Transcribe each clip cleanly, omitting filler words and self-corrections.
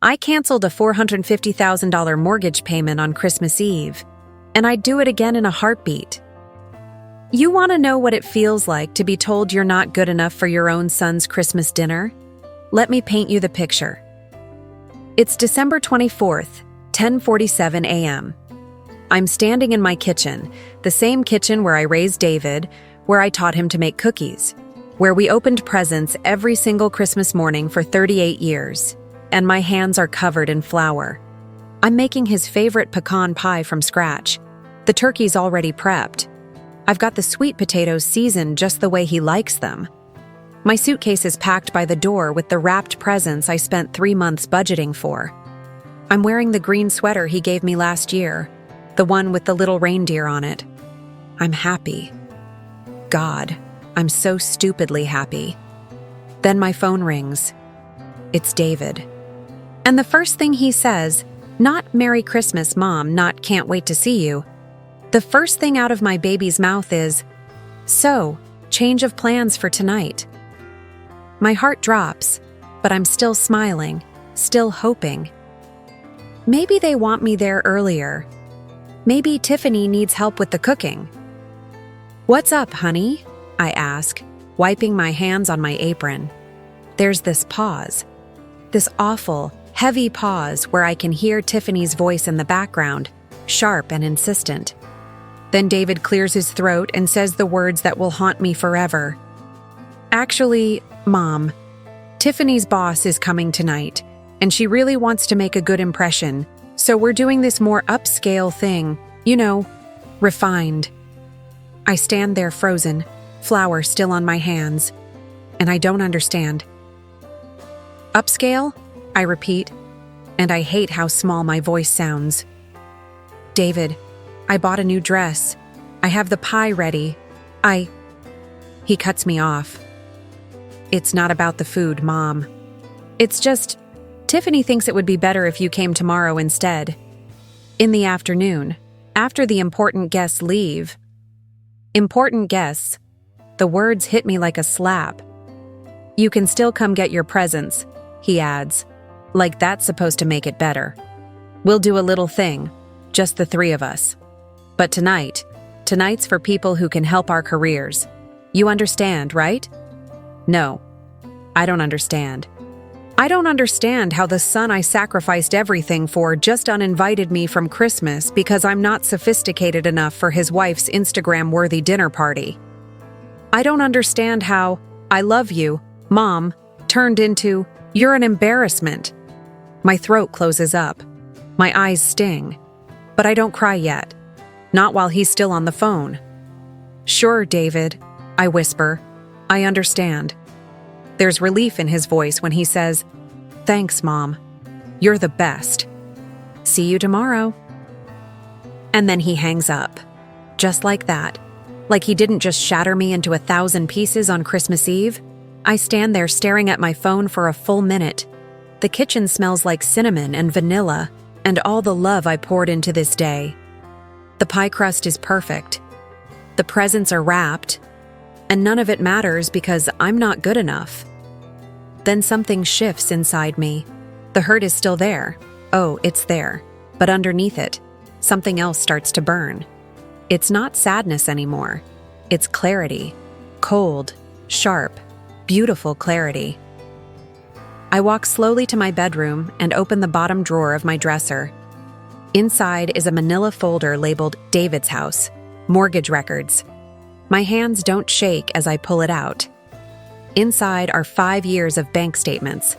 I canceled a $450,000 mortgage payment on Christmas Eve, and I'd do it again in a heartbeat. You want to know what it feels like to be told you're not good enough for your own son's Christmas dinner? Let me paint you the picture. It's December 24th, 10:47 a.m. I'm standing in my kitchen, the same kitchen where I raised David, where I taught him to make cookies, where we opened presents every single Christmas morning for 38 years, and my hands are covered in flour. I'm making his favorite pecan pie from scratch. The turkey's already prepped. I've got the sweet potatoes seasoned just the way he likes them. My suitcase is packed by the door with the wrapped presents I spent 3 months budgeting for. I'm wearing the green sweater he gave me last year, the one with the little reindeer on it. I'm happy. God, I'm so stupidly happy. Then my phone rings. It's David. And the first thing he says, not "Merry Christmas, Mom," not "Can't wait to see you." The first thing out of my baby's mouth is, "So, change of plans for tonight." My heart drops, but I'm still smiling, still hoping. Maybe they want me there earlier. Maybe Tiffany needs help with the cooking. "What's up, honey?" I ask, wiping my hands on my apron. There's this pause. This awful, heavy pause where I can hear Tiffany's voice in the background, sharp and insistent. Then David clears his throat and says the words that will haunt me forever. "Actually, Mom, Tiffany's boss is coming tonight, and she really wants to make a good impression, so we're doing this more upscale thing, refined." I stand there frozen, flour still on my hands, and I don't understand. "Upscale?" I repeat, and I hate how small my voice sounds. "David, I bought a new dress. I have the pie ready. He cuts me off. "It's not about the food, Mom. It's just, Tiffany thinks it would be better if you came tomorrow instead. In the afternoon, after the important guests leave." Important guests. The words hit me like a slap. "You can still come get your presents," he adds, like that's supposed to make it better. "We'll do a little thing, just the three of us. But tonight's for people who can help our careers. You understand, right?" No, I don't understand. I don't understand how the son I sacrificed everything for just uninvited me from Christmas because I'm not sophisticated enough for his wife's Instagram-worthy dinner party. I don't understand how "I love you, Mom" turned into "You're an embarrassment." My throat closes up. My eyes sting. But I don't cry yet. Not while he's still on the phone. "Sure, David," I whisper. "I understand." There's relief in his voice when he says, "Thanks, Mom. You're the best. See you tomorrow." And then he hangs up. Just like that. Like he didn't just shatter me into 1,000 pieces on Christmas Eve. I stand there staring at my phone for a full minute. The kitchen smells like cinnamon and vanilla, and all the love I poured into this day. The pie crust is perfect. The presents are wrapped, and none of it matters because I'm not good enough. Then something shifts inside me. The hurt is still there. Oh, it's there. But underneath it, something else starts to burn. It's not sadness anymore. It's clarity. Cold, sharp, beautiful clarity. I walk slowly to my bedroom and open the bottom drawer of my dresser. Inside is a manila folder labeled David's House, Mortgage Records. My hands don't shake as I pull it out. Inside are 5 years of bank statements,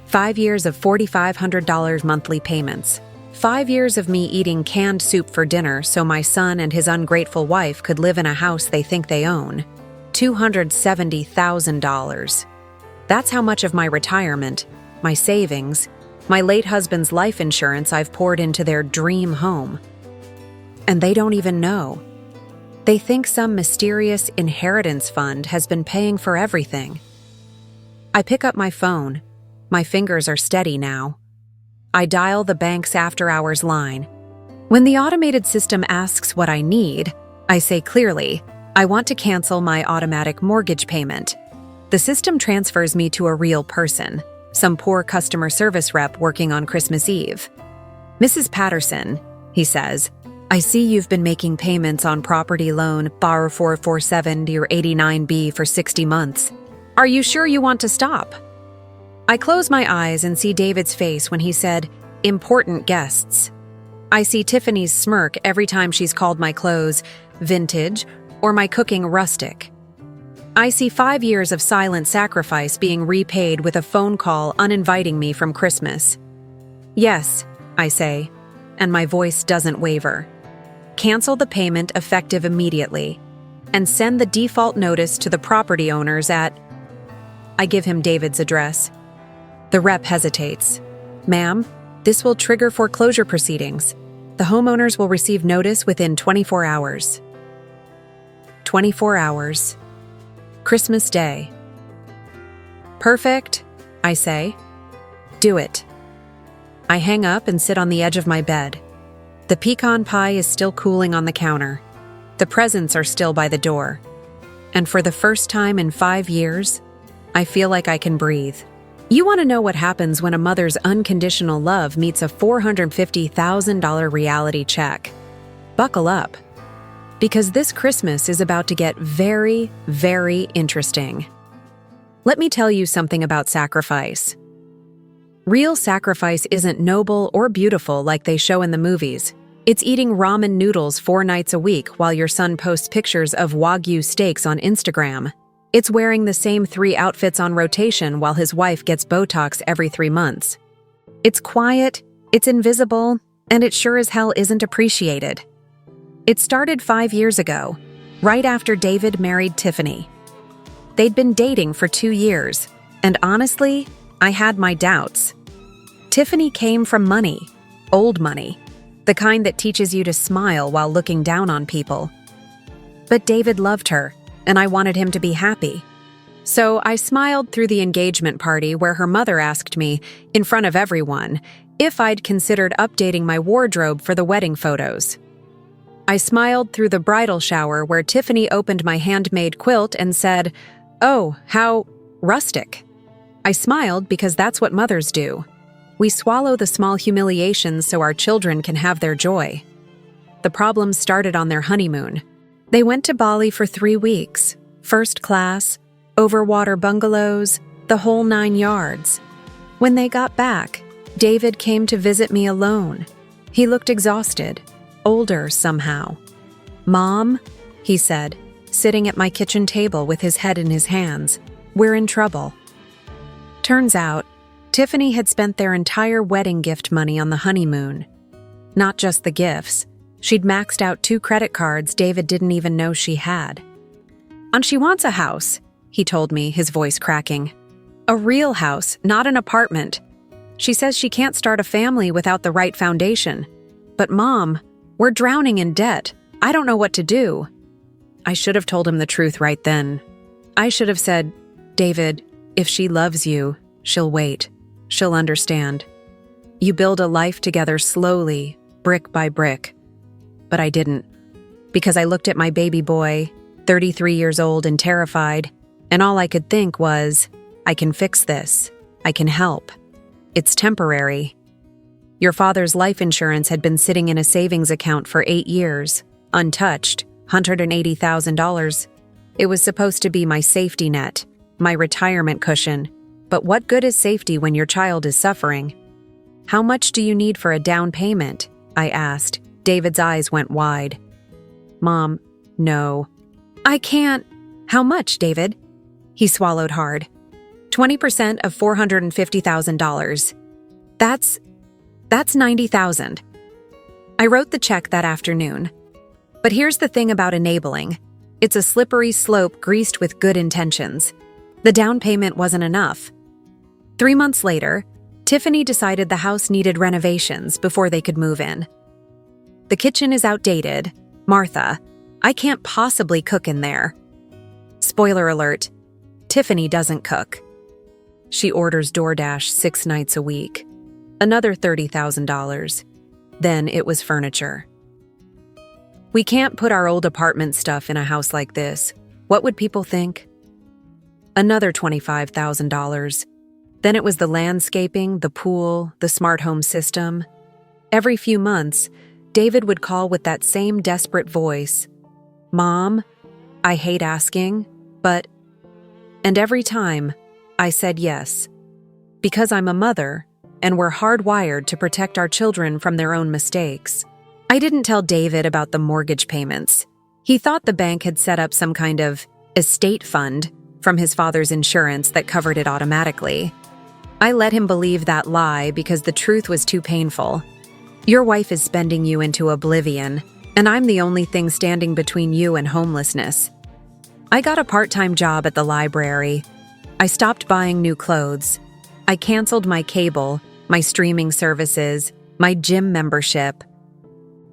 5 years of $4,500 monthly payments, 5 years of me eating canned soup for dinner so my son and his ungrateful wife could live in a house they think they own, $270,000. That's how much of my retirement, my savings, my late husband's life insurance I've poured into their dream home. And they don't even know. They think some mysterious inheritance fund has been paying for everything. I pick up my phone. My fingers are steady now. I dial the bank's after-hours line. When the automated system asks what I need, I say clearly, I want to cancel my automatic mortgage payment. The system transfers me to a real person, some poor customer service rep working on Christmas Eve. "Mrs. Patterson," he says, "I see you've been making payments on property loan bar 447 or 89B for 60 months. Are you sure you want to stop?" I close my eyes and see David's face when he said, "important guests." I see Tiffany's smirk every time she's called my clothes vintage or my cooking rustic. I see 5 years of silent sacrifice being repaid with a phone call uninviting me from Christmas. "Yes," I say, and my voice doesn't waver. "Cancel the payment effective immediately, and send the default notice to the property owners at..." I give him David's address. The rep hesitates. "Ma'am, this will trigger foreclosure proceedings. The homeowners will receive notice within 24 hours. 24 hours. Christmas Day. "Perfect," I say. "Do it." I hang up and sit on the edge of my bed. The pecan pie is still cooling on the counter. The presents are still by the door. And for the first time in 5 years, I feel like I can breathe. You want to know what happens when a mother's unconditional love meets a $450,000 reality check? Buckle up. Because this Christmas is about to get very, very interesting. Let me tell you something about sacrifice. Real sacrifice isn't noble or beautiful like they show in the movies. It's eating ramen noodles 4 nights a week while your son posts pictures of Wagyu steaks on Instagram. It's wearing the same 3 outfits on rotation while his wife gets Botox every 3 months. It's quiet, it's invisible, and it sure as hell isn't appreciated. It started 5 years ago, right after David married Tiffany. They'd been dating for 2 years, and honestly, I had my doubts. Tiffany came from money, old money, the kind that teaches you to smile while looking down on people. But David loved her, and I wanted him to be happy. So I smiled through the engagement party where her mother asked me, in front of everyone, if I'd considered updating my wardrobe for the wedding photos. I smiled through the bridal shower where Tiffany opened my handmade quilt and said, "Oh, how rustic." I smiled because that's what mothers do. We swallow the small humiliations so our children can have their joy. The problems started on their honeymoon. They went to Bali for 3 weeks, first class, overwater bungalows, the whole 9 yards. When they got back, David came to visit me alone. He looked exhausted, older somehow. "Mom," he said, sitting at my kitchen table with his head in his hands, "we're in trouble." Turns out, Tiffany had spent their entire wedding gift money on the honeymoon. Not just the gifts. She'd maxed out 2 credit cards David didn't even know she had. "And she wants a house," he told me, his voice cracking. "A real house, not an apartment. She says she can't start a family without the right foundation. But Mom, we're drowning in debt. I don't know what to do." I should have told him the truth right then. I should have said, "David, if she loves you, she'll wait. She'll understand. You build a life together slowly, brick by brick." But I didn't. Because I looked at my baby boy, 33 years old and terrified, and all I could think was, I can fix this. I can help. It's temporary. Your father's life insurance had been sitting in a savings account for 8 years, untouched, $180,000. It was supposed to be my safety net, my retirement cushion. But what good is safety when your child is suffering? "How much do you need for a down payment?" I asked. David's eyes went wide. "Mom, no." "I can't." "How much, David?" He swallowed hard. 20% of $450,000. That's $90,000. I wrote the check that afternoon. But here's the thing about enabling. It's a slippery slope greased with good intentions. The down payment wasn't enough. 3 months later, Tiffany decided the house needed renovations before they could move in. "The kitchen is outdated. Martha, I can't possibly cook in there." Spoiler alert, Tiffany doesn't cook. She orders DoorDash 6 nights a week. Another $30,000. Then it was furniture. "We can't put our old apartment stuff in a house like this. What would people think?" Another $25,000. Then it was the landscaping, the pool, the smart home system. Every few months, David would call with that same desperate voice. "Mom, I hate asking, but..." And every time, I said yes. Because I'm a mother, and we're hardwired to protect our children from their own mistakes. I didn't tell David about the mortgage payments. He thought the bank had set up some kind of estate fund from his father's insurance that covered it automatically. I let him believe that lie because the truth was too painful. Your wife is spending you into oblivion, and I'm the only thing standing between you and homelessness. I got a part-time job at the library. I stopped buying new clothes. I canceled my cable, my streaming services, my gym membership.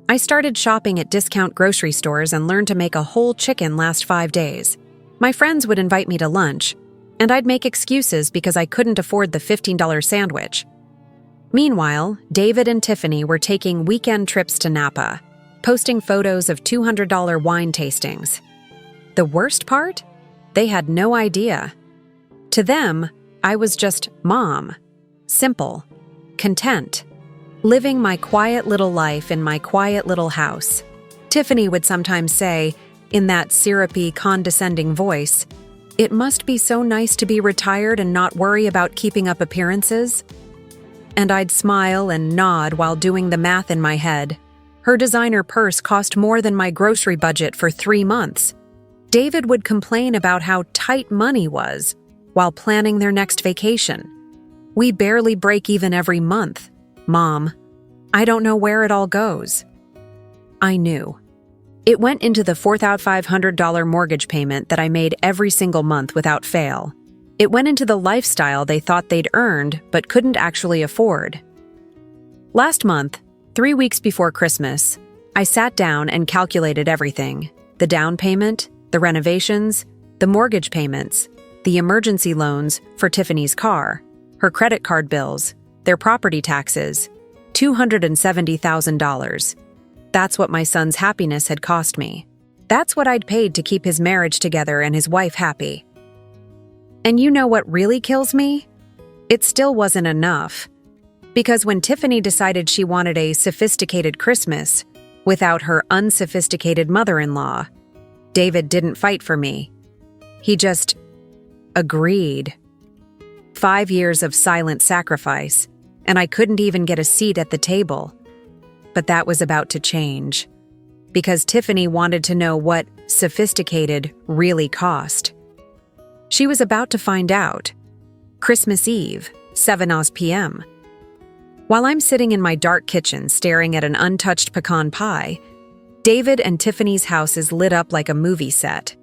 I started shopping at discount grocery stores and learned to make a whole chicken last 5 days. My friends would invite me to lunch, and I'd make excuses because I couldn't afford the $15 sandwich. Meanwhile, David and Tiffany were taking weekend trips to Napa, posting photos of $200 wine tastings. The worst part? They had no idea. To them, I was just mom, simple, content, living my quiet little life in my quiet little house. Tiffany would sometimes say, in that syrupy, condescending voice, "It must be so nice to be retired and not worry about keeping up appearances." And I'd smile and nod while doing the math in my head. Her designer purse cost more than my grocery budget for 3 months. David would complain about how tight money was while planning their next vacation. "We barely break even every month. Mom, I don't know where it all goes." I knew. It went into the $4,500 mortgage payment that I made every single month without fail. It went into the lifestyle they thought they'd earned but couldn't actually afford. Last month, 3 weeks before Christmas, I sat down and calculated everything: the down payment, the renovations, the mortgage payments, the emergency loans for Tiffany's car, her credit card bills, their property taxes, $270,000. That's what my son's happiness had cost me. That's what I'd paid to keep his marriage together and his wife happy. And you know what really kills me? It still wasn't enough. Because when Tiffany decided she wanted a sophisticated Christmas without her unsophisticated mother-in-law, David didn't fight for me. He just agreed. 5 years of silent sacrifice, and I couldn't even get a seat at the table. But that was about to change. Because Tiffany wanted to know what sophisticated really cost. She was about to find out. Christmas Eve, 7 p.m. While I'm sitting in my dark kitchen staring at an untouched pecan pie, David and Tiffany's house is lit up like a movie set.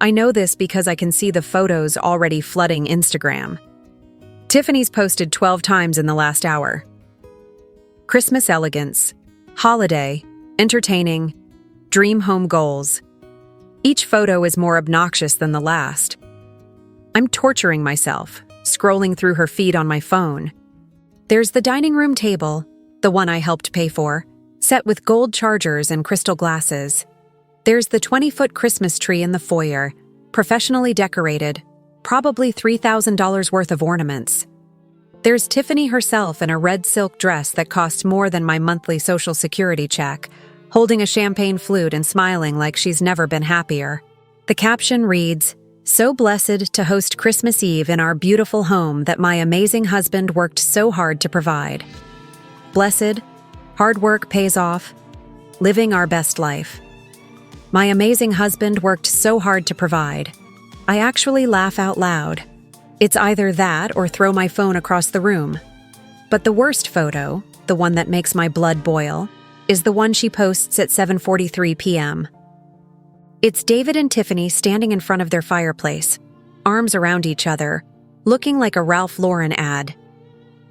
I know this because I can see the photos already flooding Instagram. Tiffany's posted 12 times in the last hour. Christmas elegance, holiday, entertaining, dream home goals. Each photo is more obnoxious than the last. I'm torturing myself, scrolling through her feed on my phone. There's the dining room table, the one I helped pay for, set with gold chargers and crystal glasses. There's the 20-foot Christmas tree in the foyer, professionally decorated, probably $3,000 worth of ornaments. There's Tiffany herself in a red silk dress that costs more than my monthly Social Security check, holding a champagne flute and smiling like she's never been happier. The caption reads, "So blessed to host Christmas Eve in our beautiful home that my amazing husband worked so hard to provide. Blessed, hard work pays off, living our best life. My amazing husband worked so hard to provide." I actually laugh out loud. It's either that or throw my phone across the room. But the worst photo, the one that makes my blood boil, is the one she posts at 7:43 p.m. It's David and Tiffany standing in front of their fireplace, arms around each other, looking like a Ralph Lauren ad.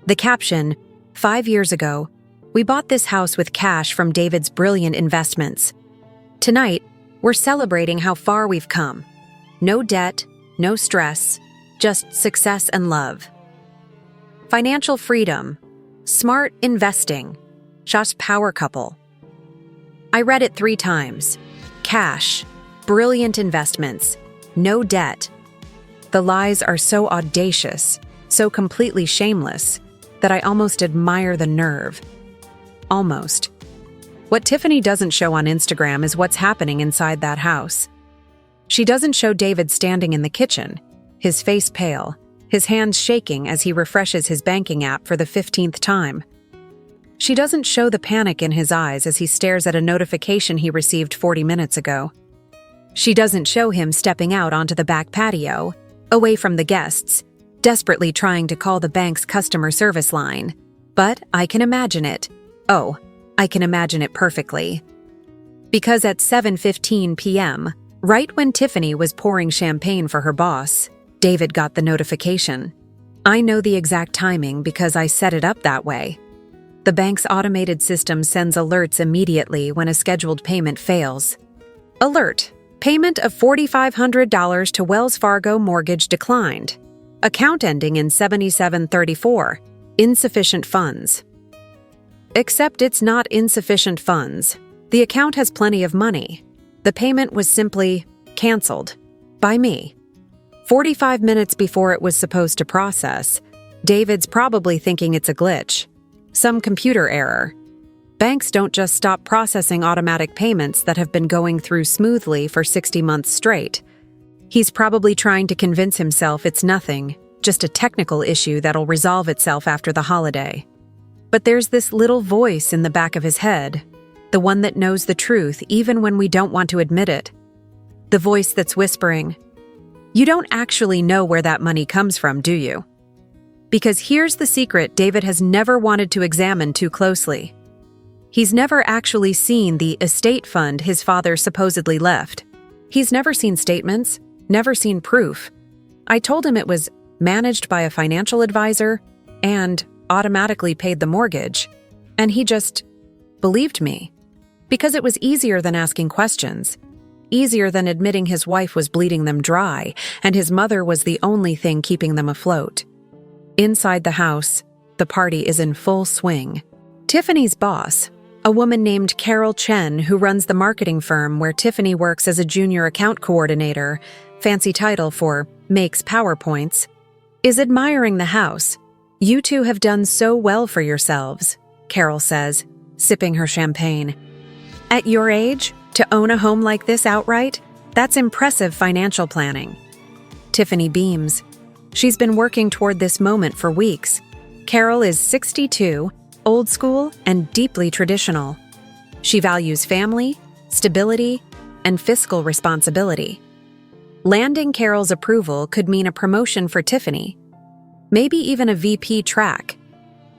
The caption, "5 years ago, we bought this house with cash from David's brilliant investments. Tonight, we're celebrating how far we've come. No debt, no stress, just success and love. Financial freedom, smart investing, just power couple." I read it 3 times. Cash, brilliant investments, no debt. The lies are so audacious, so completely shameless that I almost admire the nerve. Almost. What Tiffany doesn't show on Instagram is what's happening inside that house. She doesn't show David standing in the kitchen, his face pale, his hands shaking as he refreshes his banking app for the 15th time. She doesn't show the panic in his eyes as he stares at a notification he received 40 minutes ago. She doesn't show him stepping out onto the back patio, away from the guests, desperately trying to call the bank's customer service line. But I can imagine it. Oh, I can imagine it perfectly. Because at 7:15 p.m., right when Tiffany was pouring champagne for her boss, David got the notification. I know the exact timing because I set it up that way. The bank's automated system sends alerts immediately when a scheduled payment fails. Alert: payment of $4,500 to Wells Fargo mortgage declined. Account ending in 7734. Insufficient funds. Except it's not insufficient funds. The account has plenty of money. The payment was simply canceled. By me. 45 minutes before it was supposed to process. David's probably thinking it's a glitch. Some computer error. Banks don't just stop processing automatic payments that have been going through smoothly for 60 months straight. He's probably trying to convince himself it's nothing, just a technical issue that'll resolve itself after the holiday. But there's this little voice in the back of his head, the one that knows the truth even when we don't want to admit it. The voice that's whispering, "You don't actually know where that money comes from, do you?" Because here's the secret David has never wanted to examine too closely. He's never actually seen the estate fund his father supposedly left. He's never seen statements, never seen proof. I told him it was managed by a financial advisor and automatically paid the mortgage, and he just believed me. Because it was easier than asking questions, easier than admitting his wife was bleeding them dry and his mother was the only thing keeping them afloat. Inside the house, the party is in full swing. Tiffany's boss, a woman named Carol Chen who runs the marketing firm where Tiffany works as a junior account coordinator, fancy title for makes PowerPoints, is admiring the house. "You two have done so well for yourselves," Carol says, sipping her champagne. "At your age, to own a home like this outright, that's impressive financial planning." Tiffany beams. She's been working toward this moment for weeks. Carol is 62, old school, and deeply traditional. She values family, stability, and fiscal responsibility. Landing Carol's approval could mean a promotion for Tiffany, maybe even a VP track.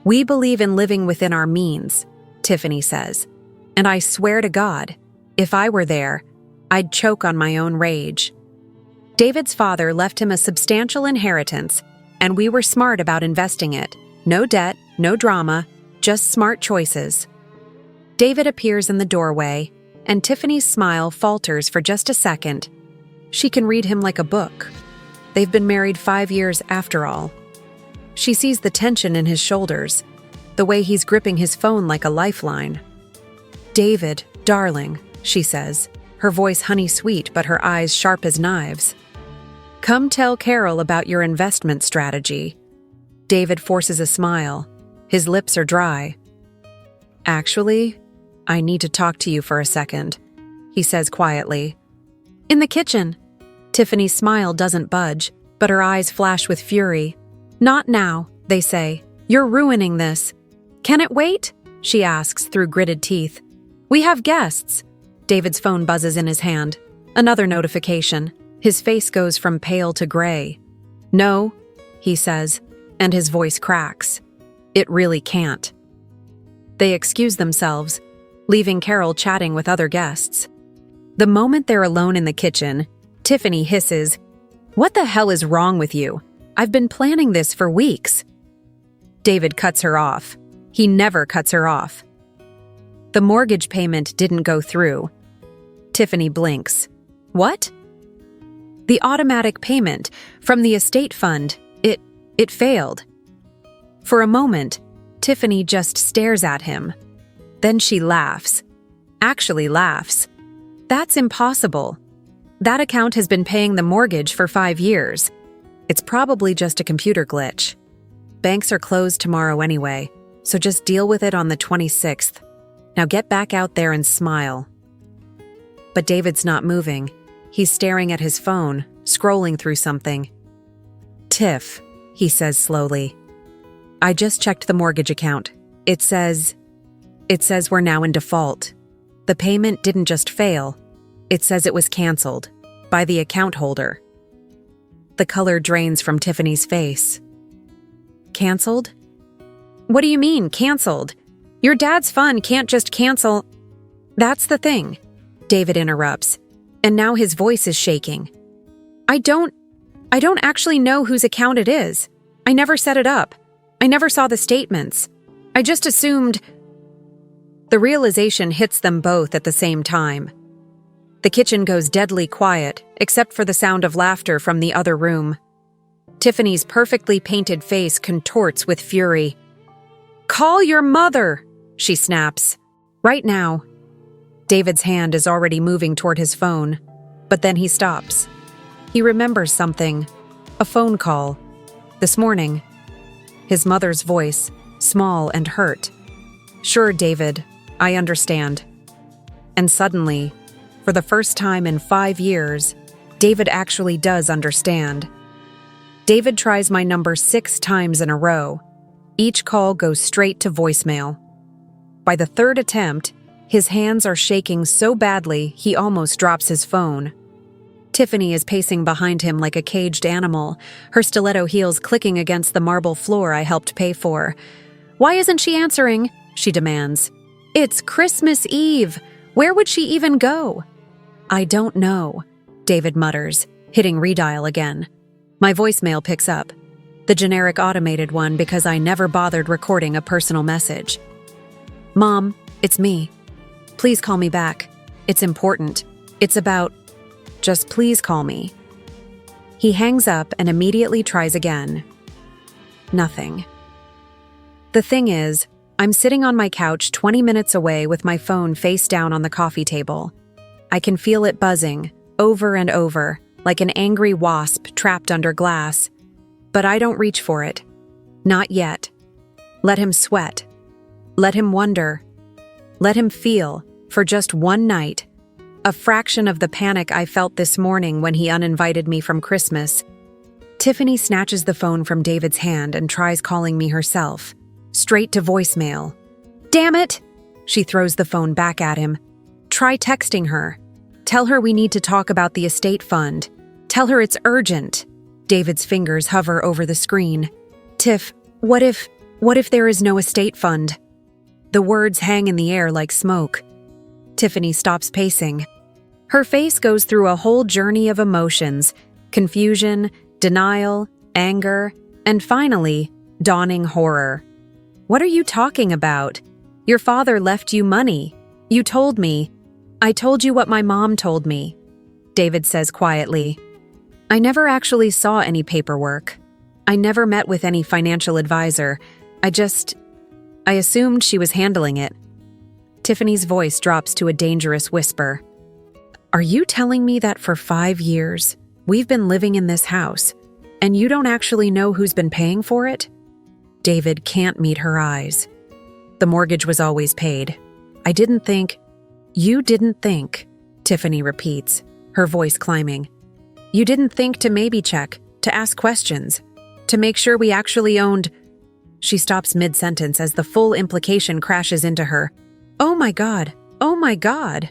"We believe in living within our means," Tiffany says. "And I swear to God, if I were there, I'd choke on my own rage." David's father left him a substantial inheritance, and we were smart about investing it. No debt, no drama, just smart choices. David appears in the doorway, and Tiffany's smile falters for just a second. She can read him like a book. They've been married 5 years after all. She sees the tension in his shoulders, the way he's gripping his phone like a lifeline. "David, darling," she says, her voice honey-sweet but her eyes sharp as knives. "Come tell Carol about your investment strategy." David forces a smile. His lips are dry. "Actually, I need to talk to you for a second," he says quietly. "In the kitchen." Tiffany's smile doesn't budge, but her eyes flash with fury. "Not now," they say. "You're ruining this." "Can it wait?" she asks through gritted teeth. "We have guests." David's phone buzzes in his hand. Another notification. His face goes from pale to gray. "No," he says, and his voice cracks. "It really can't." They excuse themselves, leaving Carol chatting with other guests. The moment they're alone in the kitchen, Tiffany hisses, "What the hell is wrong with you? I've been planning this for weeks." David cuts her off. He never cuts her off. "The mortgage payment didn't go through." Tiffany blinks. "What?" "The automatic payment from the estate fund, it failed." For a moment, Tiffany just stares at him. Then she laughs. Actually laughs. "That's impossible. That account has been paying the mortgage for 5 years. It's probably just a computer glitch." Banks are closed tomorrow anyway, so just deal with it on the 26th. Now get back out there and smile." But David's not moving. He's staring at his phone, scrolling through something. "Tiff," he says slowly. "I just checked the mortgage account. It says we're now in default. The payment didn't just fail. It says it was canceled by the account holder." The color drains from Tiffany's face. "Canceled? What do you mean, canceled? Your dad's fund can't just cancel." "That's the thing," David interrupts, and now his voice is shaking. I don't actually know whose account it is. I never set it up. I never saw the statements. I just assumed." The realization hits them both at the same time. The kitchen goes deadly quiet, except for the sound of laughter from the other room. Tiffany's perfectly painted face contorts with fury. "Call your mother!" she snaps. "Right now." David's hand is already moving toward his phone, but then he stops. He remembers something. A phone call. This morning. His mother's voice, small and hurt. "Sure, David, I understand." And suddenly, for the first time in 5 years, David actually does understand. David tries my number 6 times in a row. Each call goes straight to voicemail. By the 3rd attempt, his hands are shaking so badly he almost drops his phone. Tiffany is pacing behind him like a caged animal, her stiletto heels clicking against the marble floor I helped pay for. "Why isn't she answering?" she demands. "It's Christmas Eve. Where would she even go?" "I don't know," David mutters, hitting redial again. My voicemail picks up. The generic automated one because I never bothered recording a personal message. "Mom, it's me. Please call me back. It's important. It's about... Just please call me." He hangs up and immediately tries again. Nothing. The thing is, I'm sitting on my couch 20 minutes away with my phone face down on the coffee table. I can feel it buzzing, over and over, like an angry wasp trapped under glass. But I don't reach for it. Not yet. Let him sweat. Let him wonder. Let him feel, for just one night, a fraction of the panic I felt this morning when he uninvited me from Christmas. Tiffany snatches the phone from David's hand and tries calling me herself, straight to voicemail. "Damn it!" She throws the phone back at him. "Try texting her. Tell her we need to talk about the estate fund. Tell her it's urgent." David's fingers hover over the screen. "Tiff, what if there is no estate fund?" The words hang in the air like smoke. Tiffany stops pacing. Her face goes through a whole journey of emotions, confusion, denial, anger, and finally, dawning horror. "What are you talking about? Your father left you money. You told me. I told you what my mom told me," David says quietly. "I never actually saw any paperwork. I never met with any financial advisor. I assumed she was handling it." Tiffany's voice drops to a dangerous whisper. "Are you telling me that for 5 years, we've been living in this house, and you don't actually know who's been paying for it?" David can't meet her eyes. "The mortgage was always paid. I didn't think..." "You didn't think," Tiffany repeats, her voice climbing. "You didn't think to maybe check, to ask questions, to make sure we actually owned..." She stops mid-sentence as the full implication crashes into her. "Oh my God, oh my God.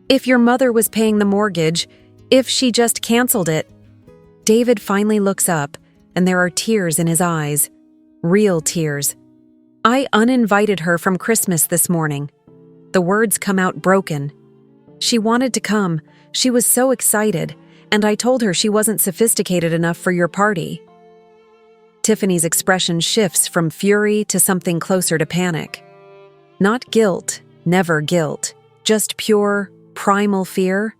If your mother was paying the mortgage, if she just canceled it..." David finally looks up, and there are tears in his eyes. Real tears. "I uninvited her from Christmas this morning." The words come out broken. "She wanted to come. She was so excited, and I told her she wasn't sophisticated enough for your party." Tiffany's expression shifts from fury to something closer to panic. Not guilt, never guilt, just pure, primal fear.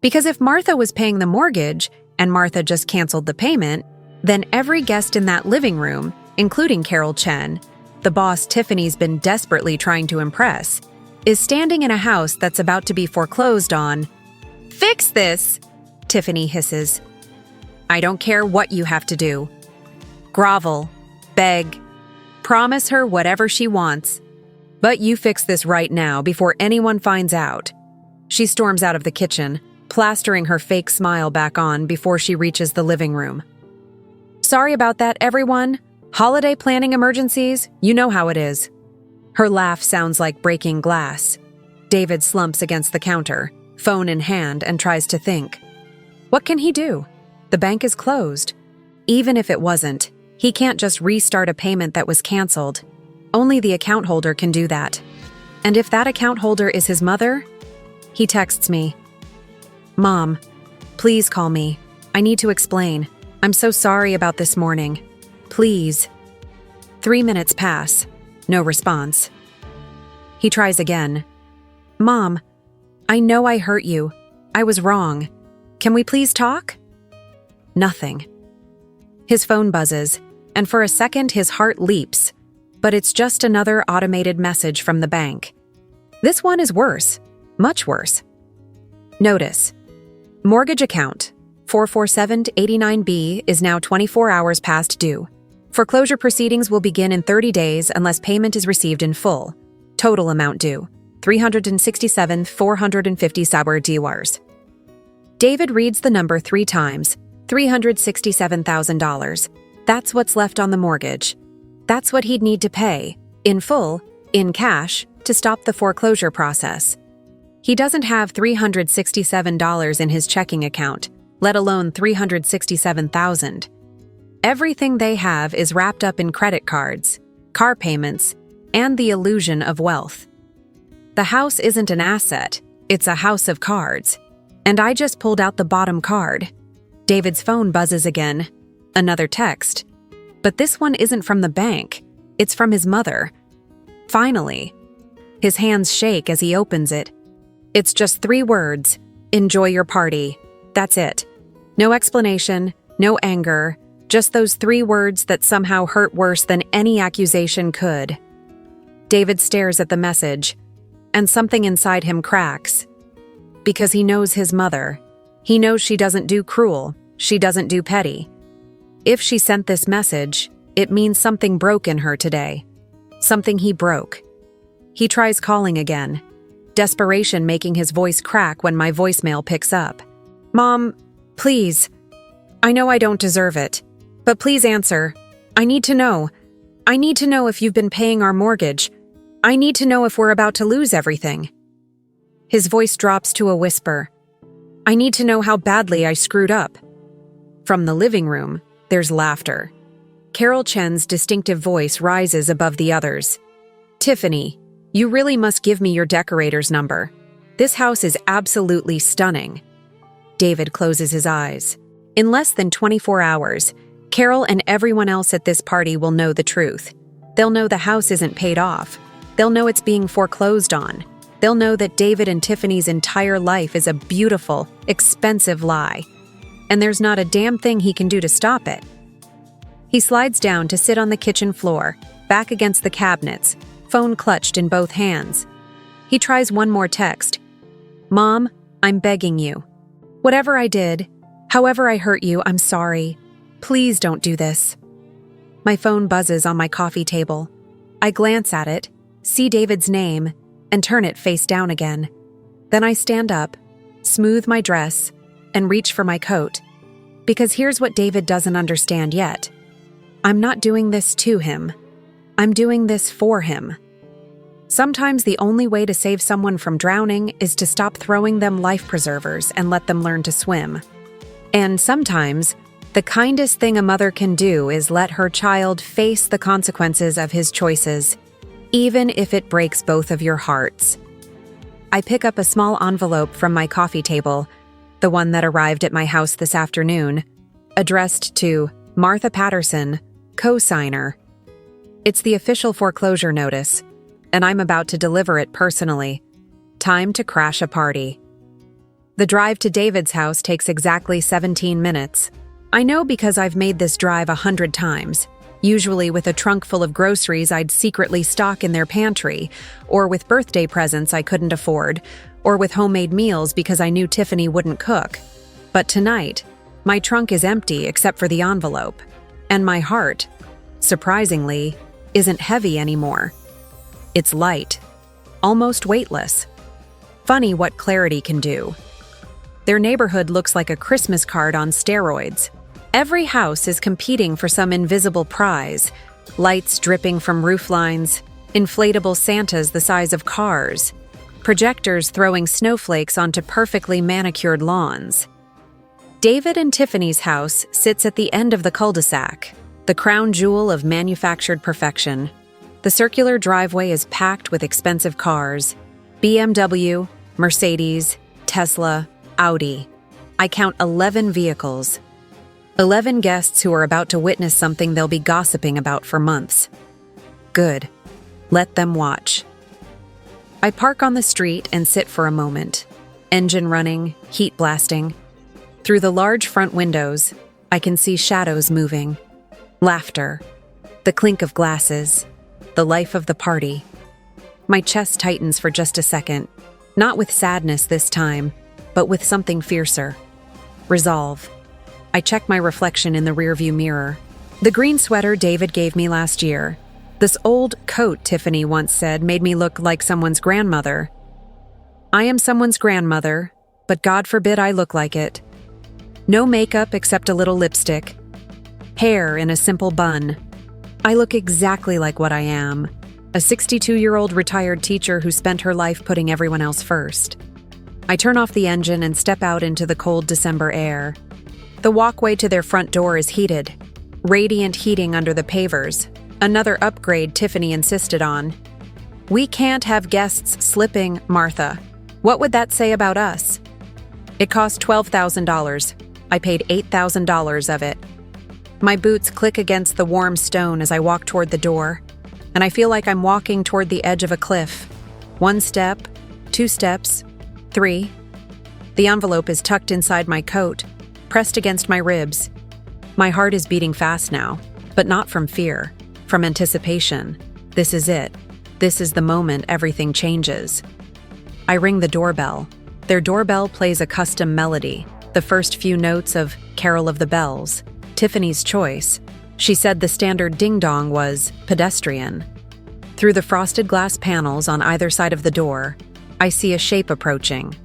Because if Martha was paying the mortgage, and Martha just canceled the payment, then every guest in that living room, including Carol Chen, the boss Tiffany's been desperately trying to impress, is standing in a house that's about to be foreclosed on. "Fix this!" Tiffany hisses. "I don't care what you have to do. Grovel. beg, promise her whatever she wants. But you fix this right now before anyone finds out. She storms out of the kitchen, plastering her fake smile back on before she reaches the living room. Sorry about that, everyone. Holiday planning emergencies, you know how it is. Her laugh sounds like breaking glass. David slumps against the counter, phone in hand, and tries to think. What can he do? The bank is closed. Even if it wasn't, he can't just restart a payment that was canceled. Only the account holder can do that. And if that account holder is his mother, he texts me. Mom, please call me. I need to explain. I'm so sorry about this morning. Please. 3 minutes pass. No response. He tries again. Mom, I know I hurt you. I was wrong. Can we please talk? Nothing. His phone buzzes, and for a second his heart leaps, but it's just another automated message from the bank. This one is worse, much worse. Notice: mortgage account 447-89B is now 24 hours past due. Foreclosure proceedings will begin in 30 days unless payment is received in full. Total amount due: 367,450 Sabar Diwars. David reads the number 3 times. $367,000. That's what's left on the mortgage. That's what he'd need to pay, in full, in cash, to stop the foreclosure process. He doesn't have $367 in his checking account, let alone $367,000. Everything they have is wrapped up in credit cards, car payments, and the illusion of wealth. The house isn't an asset, it's a house of cards. And I just pulled out the bottom card. David's phone buzzes again. Another text. But this one isn't from the bank. It's from his mother. Finally. His hands shake as he opens it. It's just 3 words. Enjoy your party. That's it. No explanation, no anger, just those 3 words that somehow hurt worse than any accusation could. David stares at the message, and something inside him cracks. Because he knows his mother. He knows she doesn't do cruel, she doesn't do petty. If she sent this message, it means something broke in her today. Something he broke. He tries calling again, desperation making his voice crack when my voicemail picks up. Mom, please. I know I don't deserve it, but please answer. I need to know. I need to know if you've been paying our mortgage. I need to know if we're about to lose everything. His voice drops to a whisper. I need to know how badly I screwed up. From the living room, there's laughter. Carol Chen's distinctive voice rises above the others. Tiffany, you really must give me your decorator's number. This house is absolutely stunning. David closes his eyes. In less than 24 hours, Carol and everyone else at this party will know the truth. They'll know the house isn't paid off. They'll know it's being foreclosed on. They'll know that David and Tiffany's entire life is a beautiful, expensive lie. And there's not a damn thing he can do to stop it. He slides down to sit on the kitchen floor, back against the cabinets, phone clutched in both hands. He tries one more text. Mom, I'm begging you. Whatever I did, however I hurt you, I'm sorry. Please don't do this. My phone buzzes on my coffee table. I glance at it, see David's name, and turn it face down again. Then I stand up, smooth my dress, and reach for my coat. Because here's what David doesn't understand yet. I'm not doing this to him. I'm doing this for him. Sometimes the only way to save someone from drowning is to stop throwing them life preservers and let them learn to swim. And sometimes, the kindest thing a mother can do is let her child face the consequences of his choices, even if it breaks both of your hearts. I pick up a small envelope from my coffee table, the one that arrived at my house this afternoon, addressed to Martha Patterson, co-signer. It's the official foreclosure notice, and I'm about to deliver it personally. Time to crash a party. The drive to David's house takes exactly 17 minutes. I know because I've made this drive 100 times. Usually with a trunk full of groceries I'd secretly stock in their pantry, or with birthday presents I couldn't afford, or with homemade meals because I knew Tiffany wouldn't cook. But tonight, my trunk is empty except for the envelope. And my heart, surprisingly, isn't heavy anymore. It's light, almost weightless. Funny what clarity can do. Their neighborhood looks like a Christmas card on steroids. Every house is competing for some invisible prize. Lights dripping from roof lines, inflatable Santas the size of cars, projectors throwing snowflakes onto perfectly manicured lawns. David and Tiffany's house sits at the end of the cul-de-sac, the crown jewel of manufactured perfection. The circular driveway is packed with expensive cars: BMW, Mercedes, Tesla, Audi. I count 11 vehicles. 11 guests who are about to witness something they'll be gossiping about for months. Good. Let them watch. I park on the street and sit for a moment. Engine running, heat blasting. Through the large front windows, I can see shadows moving. Laughter. The clink of glasses. The life of the party. My chest tightens for just a second, not with sadness this time, but with something fiercer. Resolve. I check my reflection in the rearview mirror. The green sweater David gave me last year. This old coat Tiffany once said made me look like someone's grandmother. I am someone's grandmother, but God forbid I look like it. No makeup except a little lipstick. Hair in a simple bun. I look exactly like what I am. A 62-year-old retired teacher who spent her life putting everyone else first. I turn off the engine and step out into the cold December air. The walkway to their front door is heated. Radiant heating under the pavers. Another upgrade Tiffany insisted on. We can't have guests slipping, Martha. What would that say about us? It cost $12,000. I paid $8,000 of it. My boots click against the warm stone as I walk toward the door, and I feel like I'm walking toward the edge of a cliff. 1 step, 2 steps, 3. The envelope is tucked inside my coat, pressed against my ribs. My heart is beating fast now, but not from fear, from anticipation. This is it. This is the moment everything changes. I ring the doorbell. Their doorbell plays a custom melody, the first few notes of Carol of the Bells, Tiffany's choice. She said the standard ding-dong was pedestrian. Through the frosted glass panels on either side of the door, I see a shape approaching.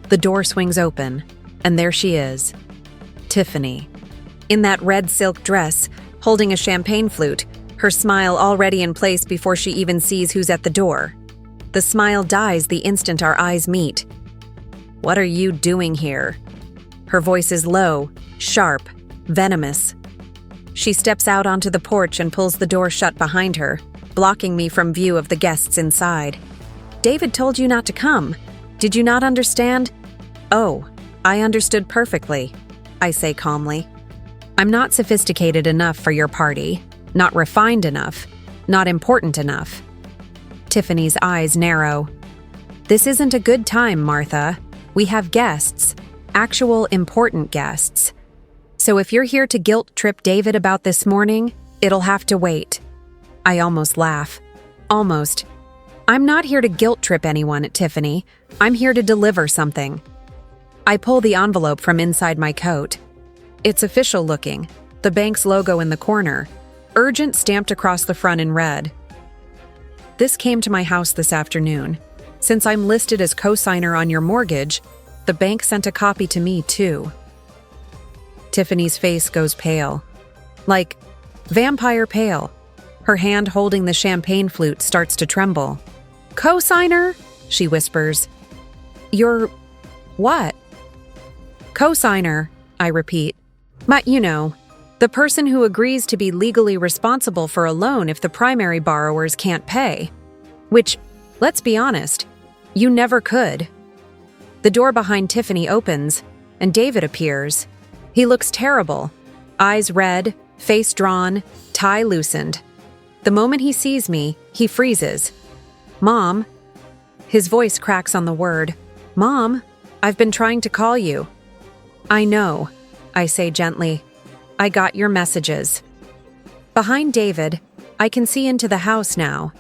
The door swings open, and there she is. Tiffany. In that red silk dress, holding a champagne flute, her smile already in place before she even sees who's at the door. The smile dies the instant our eyes meet. What are you doing here? Her voice is low, sharp, venomous. She steps out onto the porch and pulls the door shut behind her, blocking me from view of the guests inside. David told you not to come. Did you not understand? Oh, I understood perfectly, I say calmly. I'm not sophisticated enough for your party, not refined enough, not important enough. Tiffany's eyes narrow. This isn't a good time, Martha. We have guests, actual important guests. So if you're here to guilt trip David about this morning, it'll have to wait. I almost laugh. Almost. I'm not here to guilt trip anyone, Tiffany. I'm here to deliver something. I pull the envelope from inside my coat. It's official looking, the bank's logo in the corner, urgent stamped across the front in red. This came to my house this afternoon. Since I'm listed as co-signer on your mortgage, the bank sent a copy to me too. Tiffany's face goes pale. Like, vampire pale. Her hand holding the champagne flute starts to tremble. Co-signer? She whispers. You're... what? Co-signer, I repeat. But you know, the person who agrees to be legally responsible for a loan if the primary borrowers can't pay. Which, let's be honest, you never could. The door behind Tiffany opens, and David appears. He looks terrible. Eyes red, face drawn, tie loosened. The moment he sees me, he freezes. Mom. His voice cracks on the word. Mom, I've been trying to call you. I know, I say gently. I got your messages. Behind David, I can see into the house now.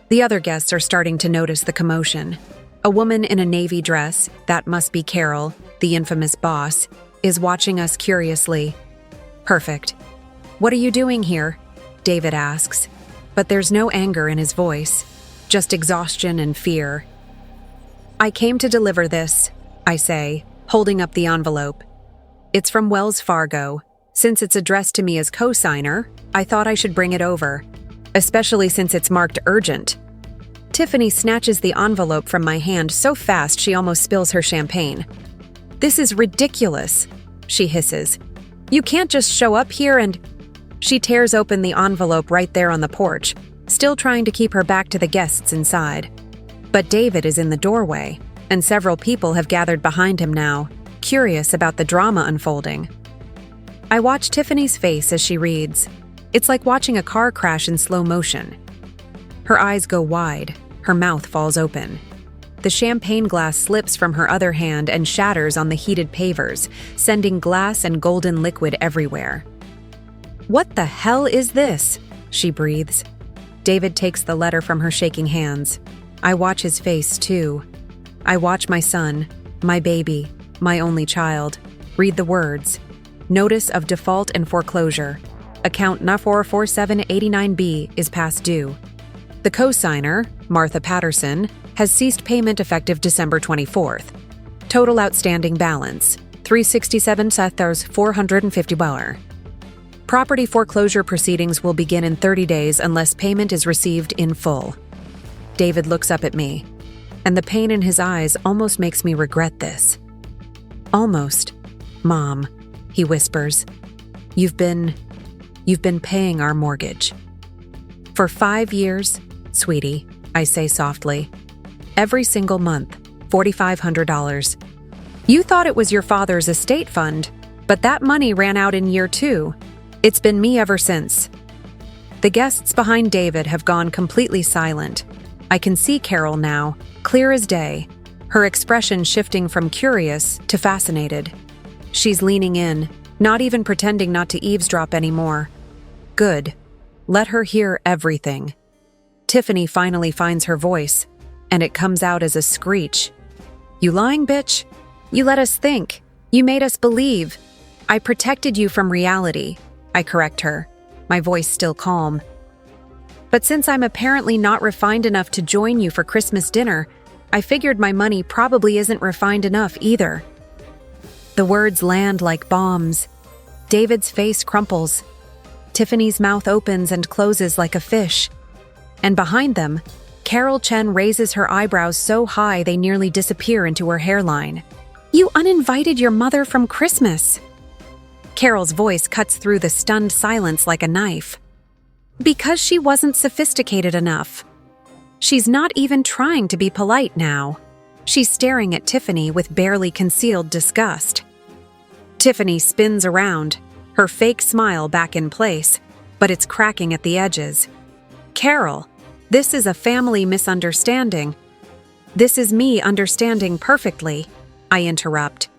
The other guests are starting to notice the commotion. A woman in a navy dress, that must be Carol, the infamous boss, is watching us curiously. Perfect. What are you doing here? David asks, but there's no anger in his voice, just exhaustion and fear. I came to deliver this, I say, holding up the envelope. It's from Wells Fargo. Since it's addressed to me as co-signer, I thought I should bring it over, especially since it's marked urgent. Tiffany snatches the envelope from my hand so fast she almost spills her champagne. This is ridiculous, she hisses. You can't just show up here and… She tears open the envelope right there on the porch, still trying to keep her back to the guests inside. But David is in the doorway, and several people have gathered behind him now, curious about the drama unfolding. I watch Tiffany's face as she reads. It's like watching a car crash in slow motion. Her eyes go wide, her mouth falls open. The champagne glass slips from her other hand and shatters on the heated pavers, sending glass and golden liquid everywhere. What the hell is this? She breathes. David takes the letter from her shaking hands. I watch his face, too. I watch my son, my baby, my only child, read the words. Notice of default and foreclosure. Account N44789B is past due. The co-signer, Martha Patterson, has ceased payment effective December 24th. Total outstanding balance, $367,450. Property foreclosure proceedings will begin in 30 days unless payment is received in full. David looks up at me, and the pain in his eyes almost makes me regret this. Almost. Mom, he whispers. You've been paying our mortgage. For 5 years, sweetie, I say softly. Every single month, $4,500. You thought it was your father's estate fund, but that money ran out in year 2. It's been me ever since. The guests behind David have gone completely silent. I can see Carol now, clear as day, her expression shifting from curious to fascinated. She's leaning in, not even pretending not to eavesdrop anymore. Good. Let her hear everything. Tiffany finally finds her voice, and it comes out as a screech. You lying bitch? You let us think. You made us believe. I protected you from reality. I correct her, my voice still calm. But since I'm apparently not refined enough to join you for Christmas dinner, I figured my money probably isn't refined enough either. The words land like bombs. David's face crumples. Tiffany's mouth opens and closes like a fish. And behind them, Carol Chen raises her eyebrows so high they nearly disappear into her hairline. You uninvited your mother from Christmas. Carol's voice cuts through the stunned silence like a knife. Because she wasn't sophisticated enough. She's not even trying to be polite now. She's staring at Tiffany with barely concealed disgust. Tiffany spins around, her fake smile back in place, but it's cracking at the edges. Carol, this is a family misunderstanding. This is me understanding perfectly, I interrupt.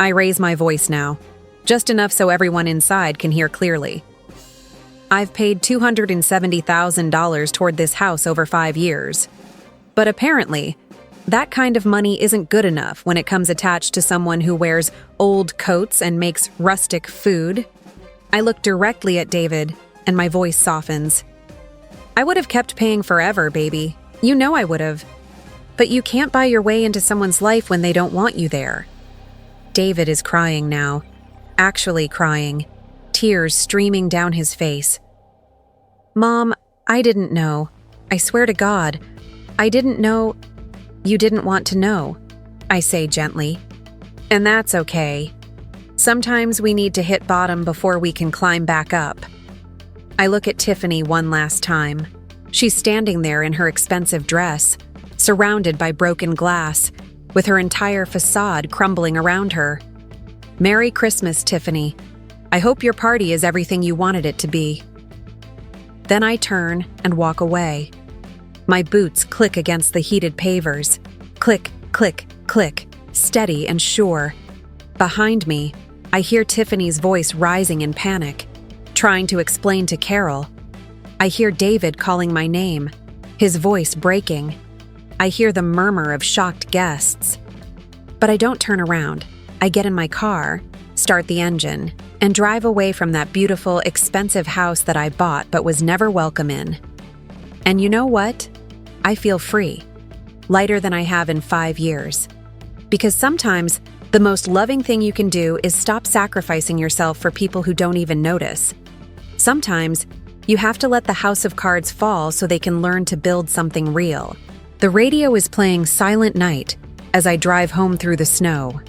I raise my voice now. Just enough so everyone inside can hear clearly. I've paid $270,000 toward this house over 5 years. But apparently, that kind of money isn't good enough when it comes attached to someone who wears old coats and makes rustic food. I look directly at David, and my voice softens. I would have kept paying forever, baby. You know I would have. But you can't buy your way into someone's life when they don't want you there. David is crying now. Actually crying, tears streaming down his face. Mom, I didn't know. I swear to God, I didn't know. You didn't want to know, I say gently. And that's okay. Sometimes we need to hit bottom before we can climb back up. I look at Tiffany one last time. She's standing there in her expensive dress, surrounded by broken glass, with her entire facade crumbling around her. Merry Christmas, Tiffany. I hope your party is everything you wanted it to be. Then I turn and walk away. My boots click against the heated pavers. Click, click, click, steady and sure. Behind me, I hear Tiffany's voice rising in panic, trying to explain to Carol. I hear David calling my name, his voice breaking. I hear the murmur of shocked guests. But I don't turn around. I get in my car, start the engine, and drive away from that beautiful, expensive house that I bought but was never welcome in. And you know what? I feel free, lighter than I have in 5 years. Because sometimes the most loving thing you can do is stop sacrificing yourself for people who don't even notice. Sometimes you have to let the house of cards fall so they can learn to build something real. The radio is playing Silent Night as I drive home through the snow.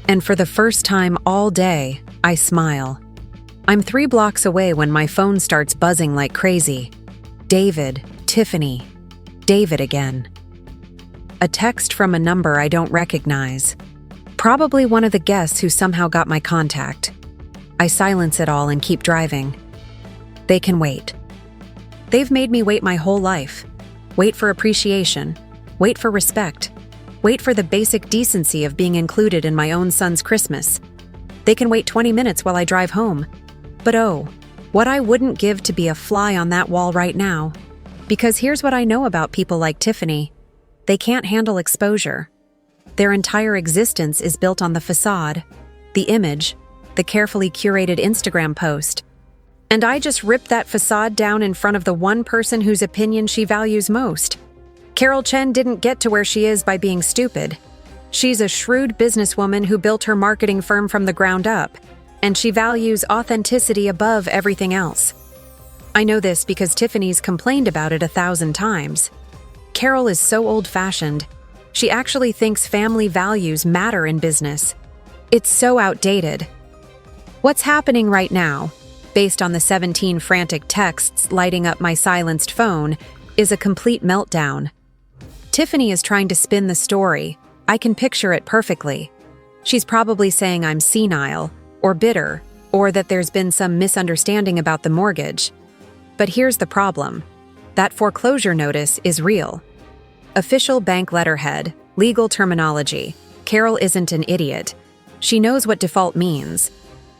And for the first time all day, I smile. I'm 3 blocks away when my phone starts buzzing like crazy. David, Tiffany, David again. A text from a number I don't recognize. Probably one of the guests who somehow got my contact. I silence it all and keep driving. They can wait. They've made me wait my whole life. Wait for appreciation. Wait for respect. Wait for the basic decency of being included in my own son's Christmas. They can wait 20 minutes while I drive home. But oh, what I wouldn't give to be a fly on that wall right now. Because here's what I know about people like Tiffany. They can't handle exposure. Their entire existence is built on the facade, the image, the carefully curated Instagram post. And I just ripped that facade down in front of the one person whose opinion she values most. Carol Chen didn't get to where she is by being stupid. She's a shrewd businesswoman who built her marketing firm from the ground up, and she values authenticity above everything else. I know this because Tiffany's complained about it 1,000 times. Carol is so old-fashioned. She actually thinks family values matter in business. It's so outdated. What's happening right now, based on the 17 frantic texts lighting up my silenced phone, is a complete meltdown. Tiffany is trying to spin the story. I can picture it perfectly. She's probably saying I'm senile, or bitter, or that there's been some misunderstanding about the mortgage. But here's the problem. That foreclosure notice is real. Official bank letterhead, legal terminology. Carol isn't an idiot. She knows what default means.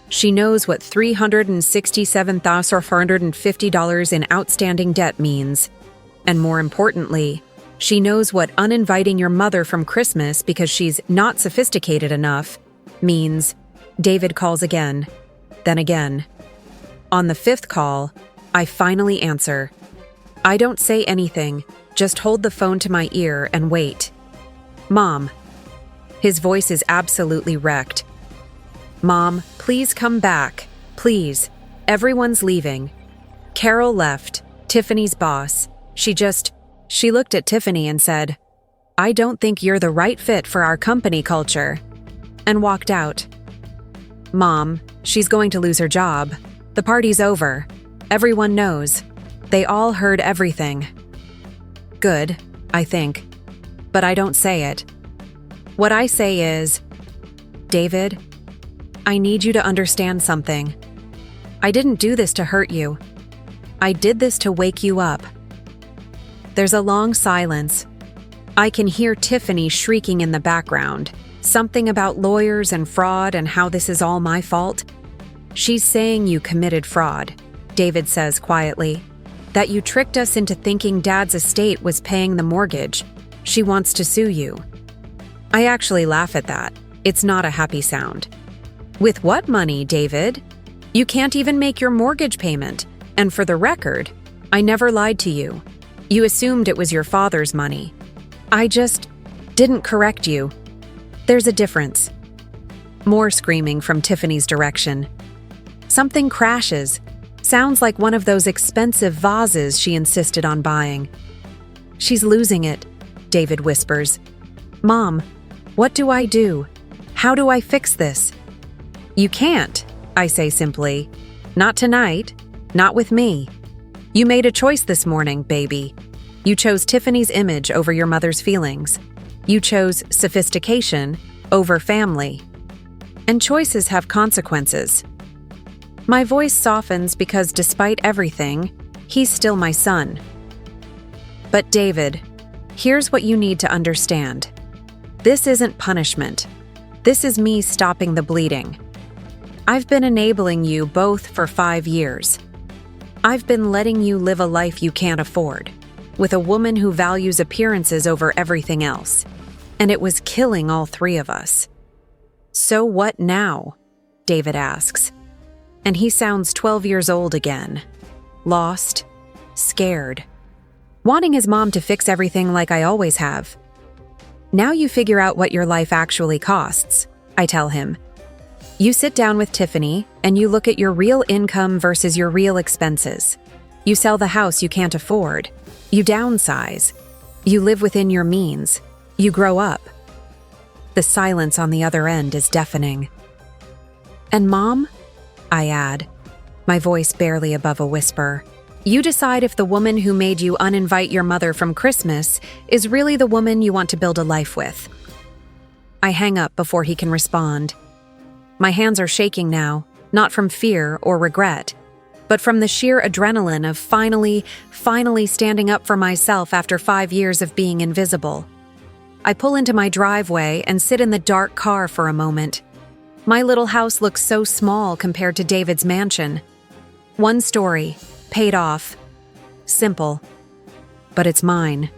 She knows what $367,450 in outstanding debt means. And more importantly, she knows what uninviting your mother from Christmas because she's not sophisticated enough means. David calls again, then again. On the 5th call, I finally answer. I don't say anything, just hold the phone to my ear and wait. Mom. His voice is absolutely wrecked. Mom, please come back. Please. Everyone's leaving. Carol left, Tiffany's boss. She looked at Tiffany and said, I don't think you're the right fit for our company culture, and walked out. Mom, she's going to lose her job. The party's over. Everyone knows. They all heard everything. Good, I think. But I don't say it. What I say is, David, I need you to understand something. I didn't do this to hurt you. I did this to wake you up. There's a long silence. I can hear Tiffany shrieking in the background, something about lawyers and fraud and how this is all my fault. She's saying you committed fraud, David says quietly. That you tricked us into thinking Dad's estate was paying the mortgage. She wants to sue you. I actually laugh at that. It's not a happy sound. With what money, David? You can't even make your mortgage payment. And for the record, I never lied to you. You assumed it was your father's money. I just didn't correct you. There's a difference. More screaming from Tiffany's direction. Something crashes. Sounds like one of those expensive vases she insisted on buying. She's losing it, David whispers. Mom, what do I do? How do I fix this? You can't, I say simply. Not tonight. Not with me. You made a choice this morning, baby. You chose Tiffany's image over your mother's feelings. You chose sophistication over family. And choices have consequences. My voice softens because despite everything, he's still my son. But David, here's what you need to understand. This isn't punishment. This is me stopping the bleeding. I've been enabling you both for 5 years. I've been letting you live a life you can't afford, with a woman who values appearances over everything else. And it was killing all 3 of us. So what now? David asks. and he sounds 12 years old again. Lost, scared, wanting his mom to fix everything like I always have. Now you figure out what your life actually costs, I tell him. You sit down with Tiffany and you look at your real income versus your real expenses. You sell the house you can't afford. You downsize. You live within your means. You grow up. The silence on the other end is deafening. And Mom? I add, my voice barely above a whisper. You decide if the woman who made you uninvite your mother from Christmas is really the woman you want to build a life with. I hang up before he can respond. My hands are shaking now, not from fear or regret, but from the sheer adrenaline of finally standing up for myself after 5 years of being invisible. I pull into my driveway and sit in the dark car for a moment. My little house looks so small compared to David's mansion. One story, paid off, simple. But it's mine,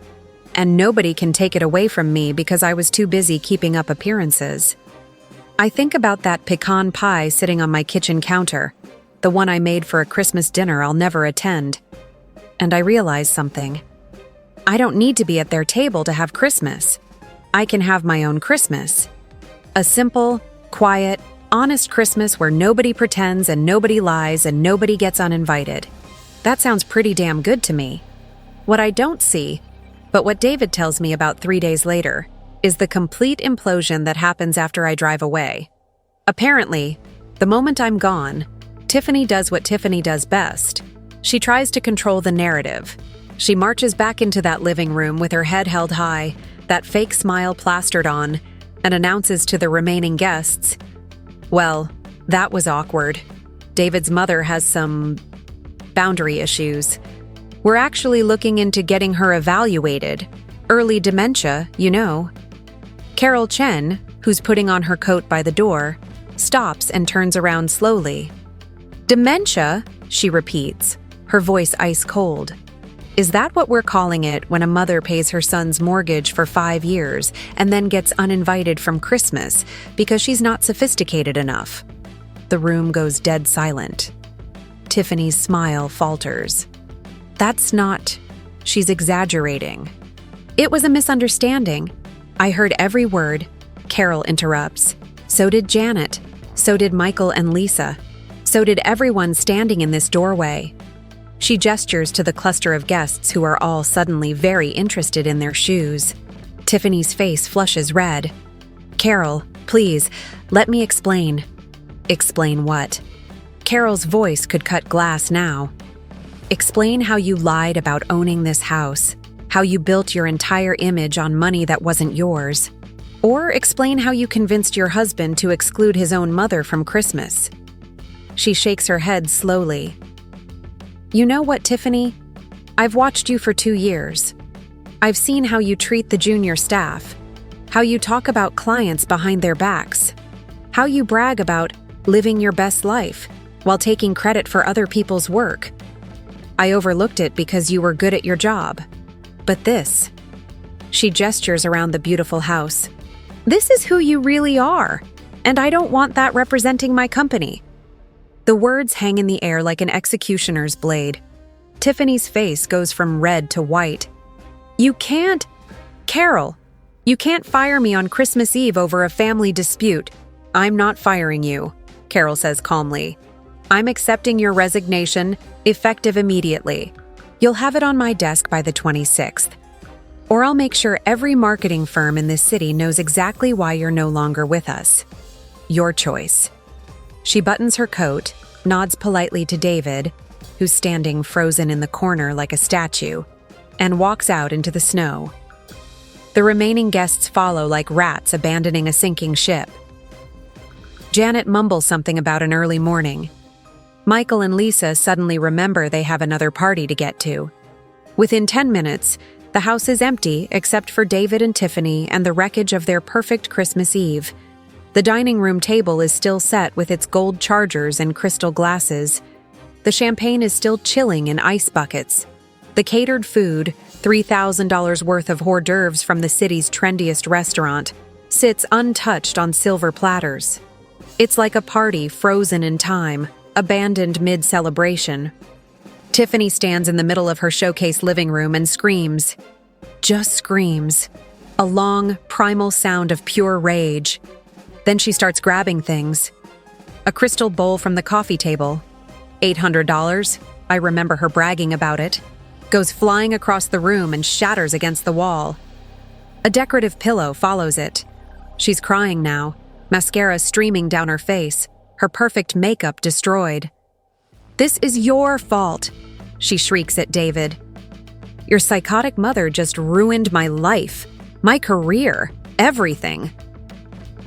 and nobody can take it away from me because I was too busy keeping up appearances. I think about that pecan pie sitting on my kitchen counter, the one I made for a Christmas dinner I'll never attend. And I realize something. I don't need to be at their table to have Christmas. I can have my own Christmas. A simple, quiet, honest Christmas where nobody pretends and nobody lies and nobody gets uninvited. That sounds pretty damn good to me. What I don't see, but what David tells me about 3 days later, is the complete implosion that happens after I drive away. Apparently, the moment I'm gone, Tiffany does what Tiffany does best. She tries to control the narrative. She marches back into that living room with her head held high, that fake smile plastered on, and announces to the remaining guests, well, that was awkward. David's mother has some boundary issues. We're actually looking into getting her evaluated. Early dementia, you know. Carol Chen, who's putting on her coat by the door, stops and turns around slowly. Dementia, she repeats, her voice ice cold. Is that what we're calling it when a mother pays her son's mortgage for 5 years and then gets uninvited from Christmas because she's not sophisticated enough? The room goes dead silent. Tiffany's smile falters. That's not... She's exaggerating. It was a misunderstanding. I heard every word. Carol interrupts. So did Janet. So did Michael and Lisa. So did everyone standing in this doorway. She gestures to the cluster of guests who are all suddenly very interested in their shoes. Tiffany's face flushes red. Carol, please, let me explain. Explain what? Carol's voice could cut glass now. Explain how you lied about owning this house, how you built your entire image on money that wasn't yours. Or explain how you convinced your husband to exclude his own mother from Christmas. She shakes her head slowly. You know what, Tiffany? I've watched you for 2 years. I've seen how you treat the junior staff, how you talk about clients behind their backs, how you brag about living your best life while taking credit for other people's work. I overlooked it because you were good at your job. But this... She gestures around the beautiful house. This is who you really are, and I don't want that representing my company. The words hang in the air like an executioner's blade. Tiffany's face goes from red to white. You can't... Carol, you can't fire me on Christmas Eve over a family dispute. I'm not firing you, Carol says calmly. I'm accepting your resignation, effective immediately. You'll have it on my desk by the 26th. Or I'll make sure every marketing firm in this city knows exactly why you're no longer with us. Your choice. She buttons her coat, nods politely to David, who's standing frozen in the corner like a statue, and walks out into the snow. The remaining guests follow like rats abandoning a sinking ship. Janet mumbles something about an early morning. Michael and Lisa suddenly remember they have another party to get to. Within 10 minutes, the house is empty except for David and Tiffany and the wreckage of their perfect Christmas Eve. The dining room table is still set with its gold chargers and crystal glasses. The champagne is still chilling in ice buckets. The catered food, $3,000 worth of hors d'oeuvres from the city's trendiest restaurant, sits untouched on silver platters. It's like a party frozen in time, abandoned mid-celebration. Tiffany stands in the middle of her showcase living room and screams. Just screams. A long, primal sound of pure rage. Then she starts grabbing things. A crystal bowl from the coffee table. $800. I remember her bragging about it. Goes flying across the room and shatters against the wall. A decorative pillow follows it. She's crying now, mascara streaming down her face, her perfect makeup destroyed. "This is your fault," she shrieks at David. "Your psychotic mother just ruined my life, my career, everything."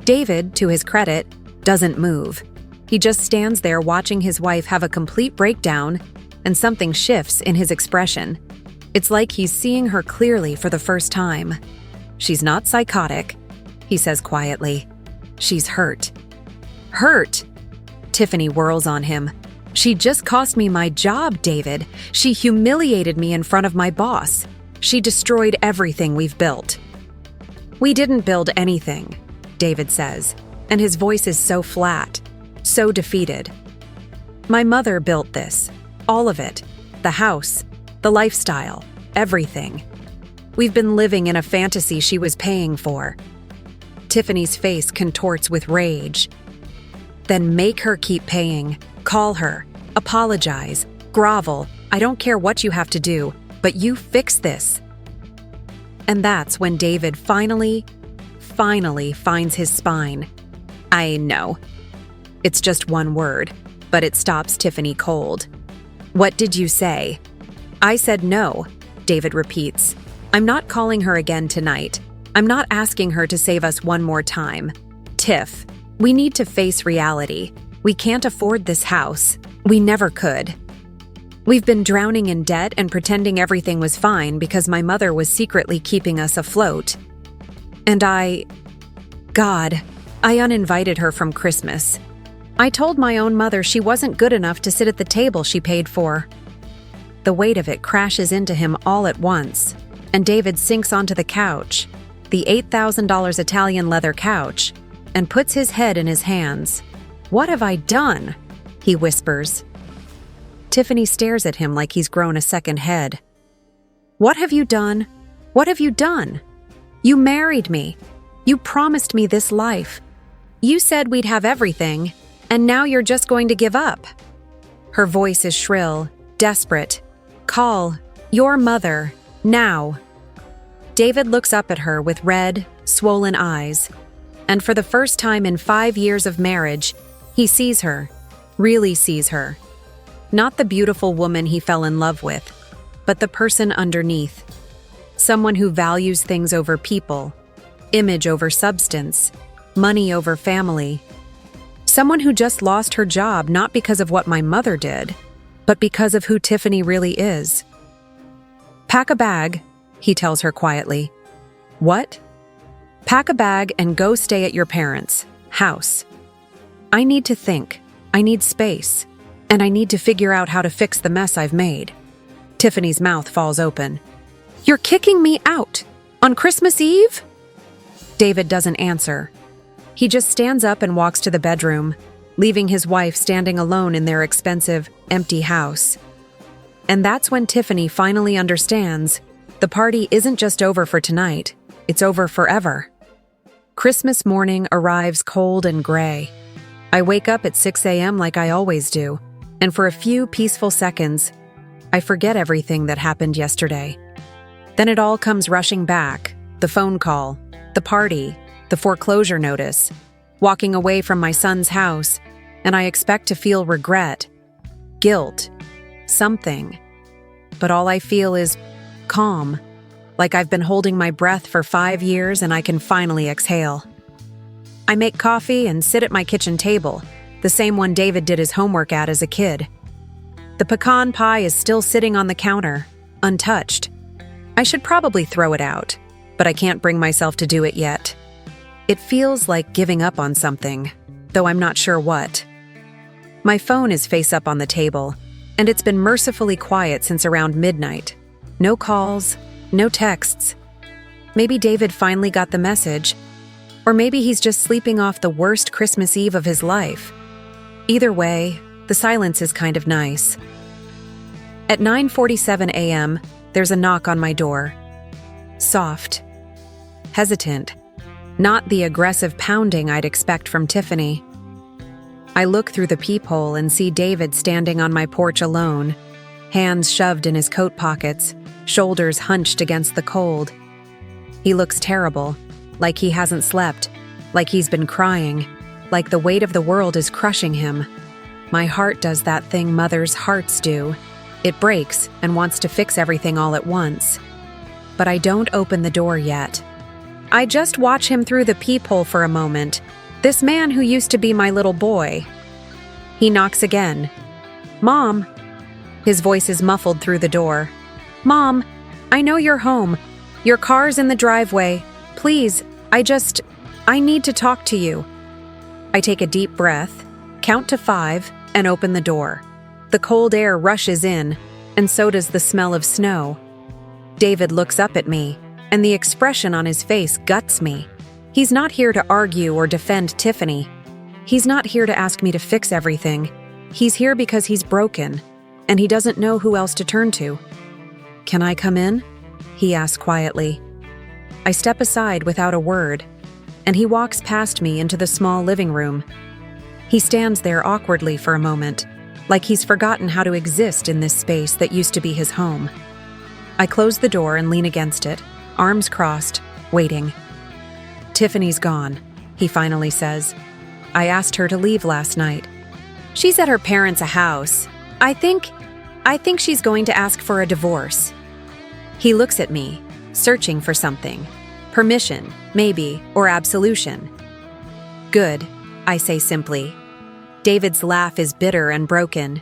David, to his credit, doesn't move. He just stands there watching his wife have a complete breakdown, and something shifts in his expression. It's like he's seeing her clearly for the first time. "She's not psychotic," he says quietly. "She's hurt." "Hurt?" Tiffany whirls on him. "She just cost me my job, David. She humiliated me in front of my boss. She destroyed everything we've built." "We didn't build anything," David says, and his voice is so flat, so defeated. "My mother built this. All of it. The house, the lifestyle, everything. We've been living in a fantasy she was paying for." Tiffany's face contorts with rage. "Then make her keep paying. Call her. Apologize. Grovel. I don't care what you have to do, but you fix this." And that's when David finally finds his spine. "I know." It's just one word, but it stops Tiffany cold. "What did you say?" "I said no," David repeats. "I'm not calling her again tonight. I'm not asking her to save us one more time. Tiff, we need to face reality. We can't afford this house. We never could. We've been drowning in debt and pretending everything was fine because my mother was secretly keeping us afloat. And I uninvited her from Christmas. I told my own mother she wasn't good enough to sit at the table she paid for." The weight of it crashes into him all at once, and David sinks onto the couch, the $8,000 Italian leather couch, and puts his head in his hands. "What have I done?" he whispers. Tiffany stares at him like he's grown a second head. "What have you done? What have you done? You married me. You promised me this life. You said we'd have everything, and now you're just going to give up." Her voice is shrill, desperate. "Call your mother, now." David looks up at her with red, swollen eyes, and for the first time in 5 years of marriage, he sees her, really sees her. Not the beautiful woman he fell in love with, but the person underneath. Someone who values things over people, image over substance, money over family. Someone who just lost her job not because of what my mother did, but because of who Tiffany really is. "Pack a bag," he tells her quietly. "What?" "Pack a bag and go stay at your parents' house. I need to think. I need space. And I need to figure out how to fix the mess I've made." Tiffany's mouth falls open. "You're kicking me out? On Christmas Eve?" David doesn't answer. He just stands up and walks to the bedroom, leaving his wife standing alone in their expensive, empty house. And that's when Tiffany finally understands the party isn't just over for tonight, it's over forever. Christmas morning arrives cold and gray. I wake up at 6 a.m. like I always do, and for a few peaceful seconds, I forget everything that happened yesterday. Then it all comes rushing back, the phone call, the party, the foreclosure notice, walking away from my son's house, and I expect to feel regret, guilt, something. But all I feel is calm, like I've been holding my breath for 5 years and I can finally exhale. I make coffee and sit at my kitchen table, the same one David did his homework at as a kid. The pecan pie is still sitting on the counter, untouched. I should probably throw it out, but I can't bring myself to do it yet. It feels like giving up on something, though I'm not sure what. My phone is face up on the table, and it's been mercifully quiet since around midnight. No calls, no texts. Maybe David finally got the message, or maybe he's just sleeping off the worst Christmas Eve of his life. Either way, The silence is kind of nice. At 9:47 a.m., there's a knock on my door. Soft. Hesitant. Not the aggressive pounding I'd expect from Tiffany. I look through the peephole and see David standing on my porch alone, hands shoved in his coat pockets, shoulders hunched against the cold. He looks terrible, like he hasn't slept, like he's been crying, like the weight of the world is crushing him. My heart does that thing mothers' hearts do. It breaks and wants to fix everything all at once. But I don't open the door yet. I just watch him through the peephole for a moment, this man who used to be my little boy. He knocks again. "Mom." His voice is muffled through the door. "Mom, I know you're home. Your car's in the driveway. Please, I need to talk to you." I take a deep breath, count to 5, and open the door. The cold air rushes in, and so does the smell of snow. David looks up at me, and the expression on his face guts me. He's not here to argue or defend Tiffany. He's not here to ask me to fix everything. He's here because he's broken, and he doesn't know who else to turn to. "Can I come in?" he asks quietly. I step aside without a word, and he walks past me into the small living room. He stands there awkwardly for a moment, like he's forgotten how to exist in this space that used to be his home. I close the door and lean against it, arms crossed, waiting. "Tiffany's gone," he finally says. "I asked her to leave last night. She's at her parents' house. I think she's going to ask for a divorce." He looks at me, searching for something. Permission, maybe, or absolution. "Good," I say simply. David's laugh is bitter and broken.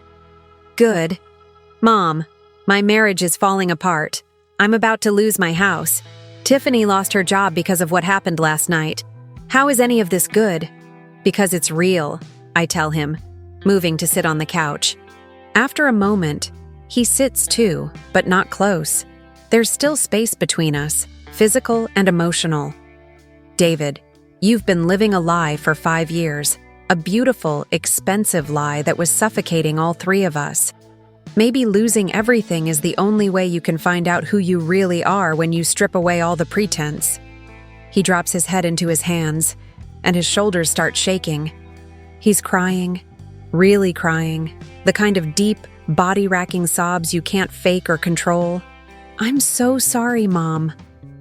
"Good. Mom, my marriage is falling apart. I'm about to lose my house. Tiffany lost her job because of what happened last night. How is any of this good?" "Because it's real," I tell him, moving to sit on the couch. After a moment, he sits too, but not close. There's still space between us, physical and emotional. "David, you've been living a lie for 5 years, a beautiful, expensive lie that was suffocating all 3 of us. Maybe losing everything is the only way you can find out who you really are when you strip away all the pretense." He drops his head into his hands, and his shoulders start shaking. He's crying, really crying, the kind of deep, body-racking sobs you can't fake or control. "I'm so sorry, Mom,"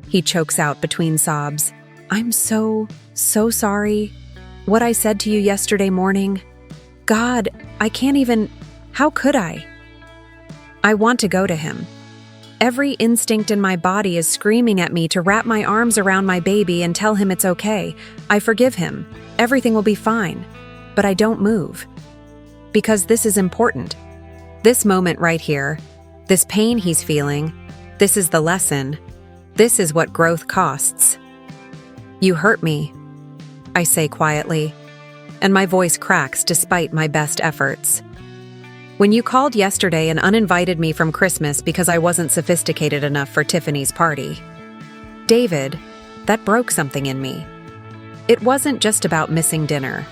he chokes out between sobs. "I'm so sorry. What I said to you yesterday morning. God, I can't even. How could I?" I want to go to him. Every instinct in my body is screaming at me to wrap my arms around my baby and tell him it's okay. I forgive him. Everything will be fine. But I don't move. Because this is important. This moment right here, this pain he's feeling, this is the lesson. This is what growth costs. "You hurt me," I say quietly, and my voice cracks despite my best efforts. "When you called yesterday and uninvited me from Christmas because I wasn't sophisticated enough for Tiffany's party. David, that broke something in me. It wasn't just about missing dinner.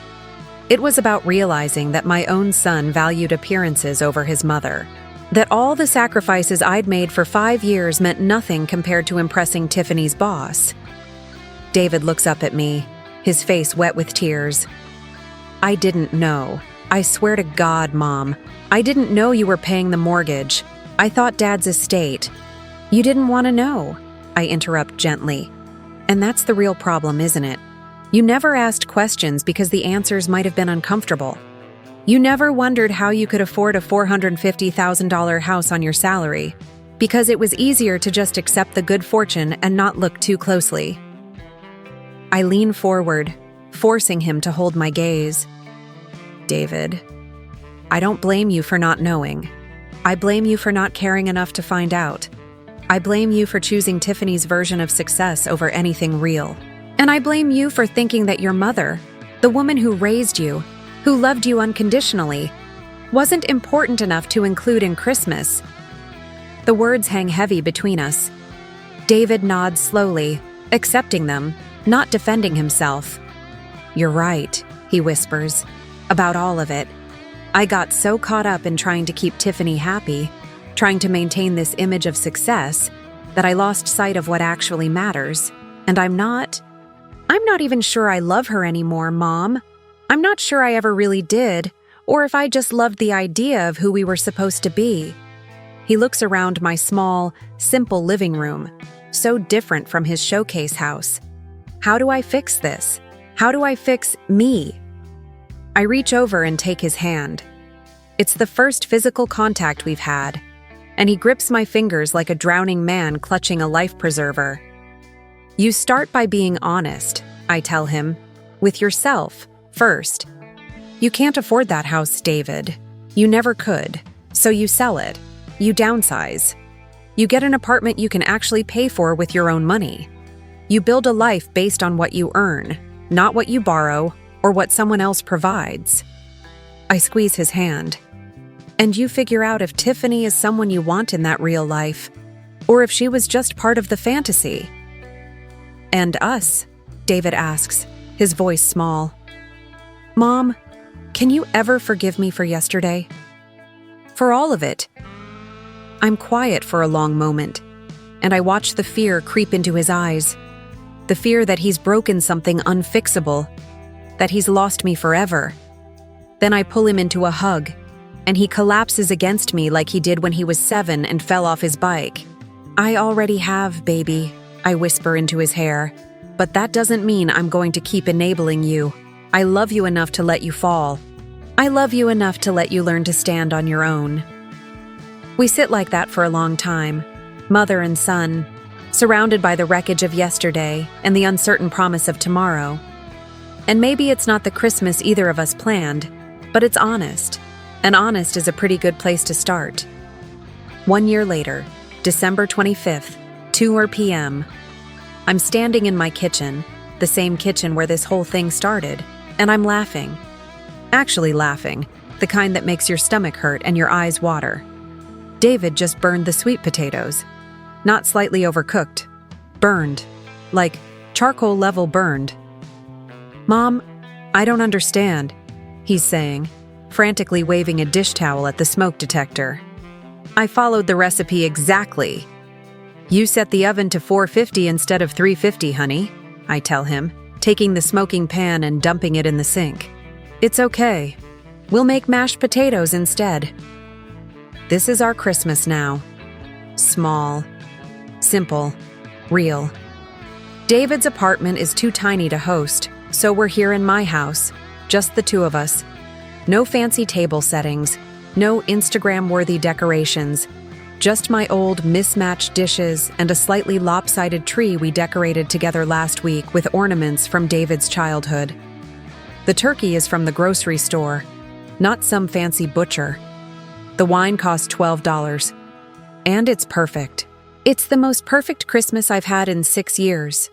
It was about realizing that my own son valued appearances over his mother. That all the sacrifices I'd made for 5 years meant nothing compared to impressing Tiffany's boss." David looks up at me, his face wet with tears. "I didn't know. I swear to God, Mom, I didn't know you were paying the mortgage. I thought Dad's estate. You didn't want to know," I interrupt gently. And that's the real problem, isn't it? You never asked questions because the answers might have been uncomfortable. You never wondered how you could afford a $450,000 house on your salary, because it was easier to just accept the good fortune and not look too closely. I lean forward, forcing him to hold my gaze. "David, I don't blame you for not knowing. I blame you for not caring enough to find out. I blame you for choosing Tiffany's version of success over anything real. And I blame you for thinking that your mother, the woman who raised you, who loved you unconditionally, wasn't important enough to include in Christmas." The words hang heavy between us. David nods slowly, accepting them, not defending himself. "You're right," he whispers, "about all of it. I got so caught up in trying to keep Tiffany happy, trying to maintain this image of success, that I lost sight of what actually matters. And I'm not even sure I love her anymore, Mom. I'm not sure I ever really did, or if I just loved the idea of who we were supposed to be. He looks around my small, simple living room, so different from his showcase house. How do I fix this? How do I fix me? I reach over and take his hand. It's the first physical contact we've had, and he grips my fingers like a drowning man clutching a life preserver. You start by being honest, I tell him, with yourself first. You can't afford that house, David. You never could, so you sell it. You downsize. You get an apartment you can actually pay for with your own money. You build a life based on what you earn, not what you borrow or what someone else provides. I squeeze his hand. And you figure out if Tiffany is someone you want in that real life, or if she was just part of the fantasy. And us? David asks, his voice small. Mom, can you ever forgive me for yesterday? For all of it. I'm quiet for a long moment, and I watch the fear creep into his eyes. The fear that he's broken something unfixable, that he's lost me forever. Then I pull him into a hug, and he collapses against me like he did when he was 7 and fell off his bike. I already have, baby, I whisper into his hair, but that doesn't mean I'm going to keep enabling you. I love you enough to let you fall. I love you enough to let you learn to stand on your own. We sit like that for a long time, mother and son, surrounded by the wreckage of yesterday and the uncertain promise of tomorrow. And maybe it's not the Christmas either of us planned, but it's honest. And honest is a pretty good place to start. 1 year later, December 25th, 2 p.m. I'm standing in my kitchen, the same kitchen where this whole thing started, and I'm laughing. Actually laughing, the kind that makes your stomach hurt and your eyes water. David just burned the sweet potatoes. Not slightly overcooked. Burned. Like charcoal level burned. Mom, I don't understand, he's saying, frantically waving a dish towel at the smoke detector. I followed the recipe exactly. You set the oven to 450 instead of 350, honey, I tell him, taking the smoking pan and dumping it in the sink. It's okay. We'll make mashed potatoes instead. This is our Christmas now. Small. Simple. Real. David's apartment is too tiny to host, so we're here in my house, just the two of us. No fancy table settings, no Instagram-worthy decorations, just my old mismatched dishes and a slightly lopsided tree we decorated together last week with ornaments from David's childhood. The turkey is from the grocery store, not some fancy butcher. The wine costs $12. And it's perfect. It's the most perfect Christmas I've had in 6 years.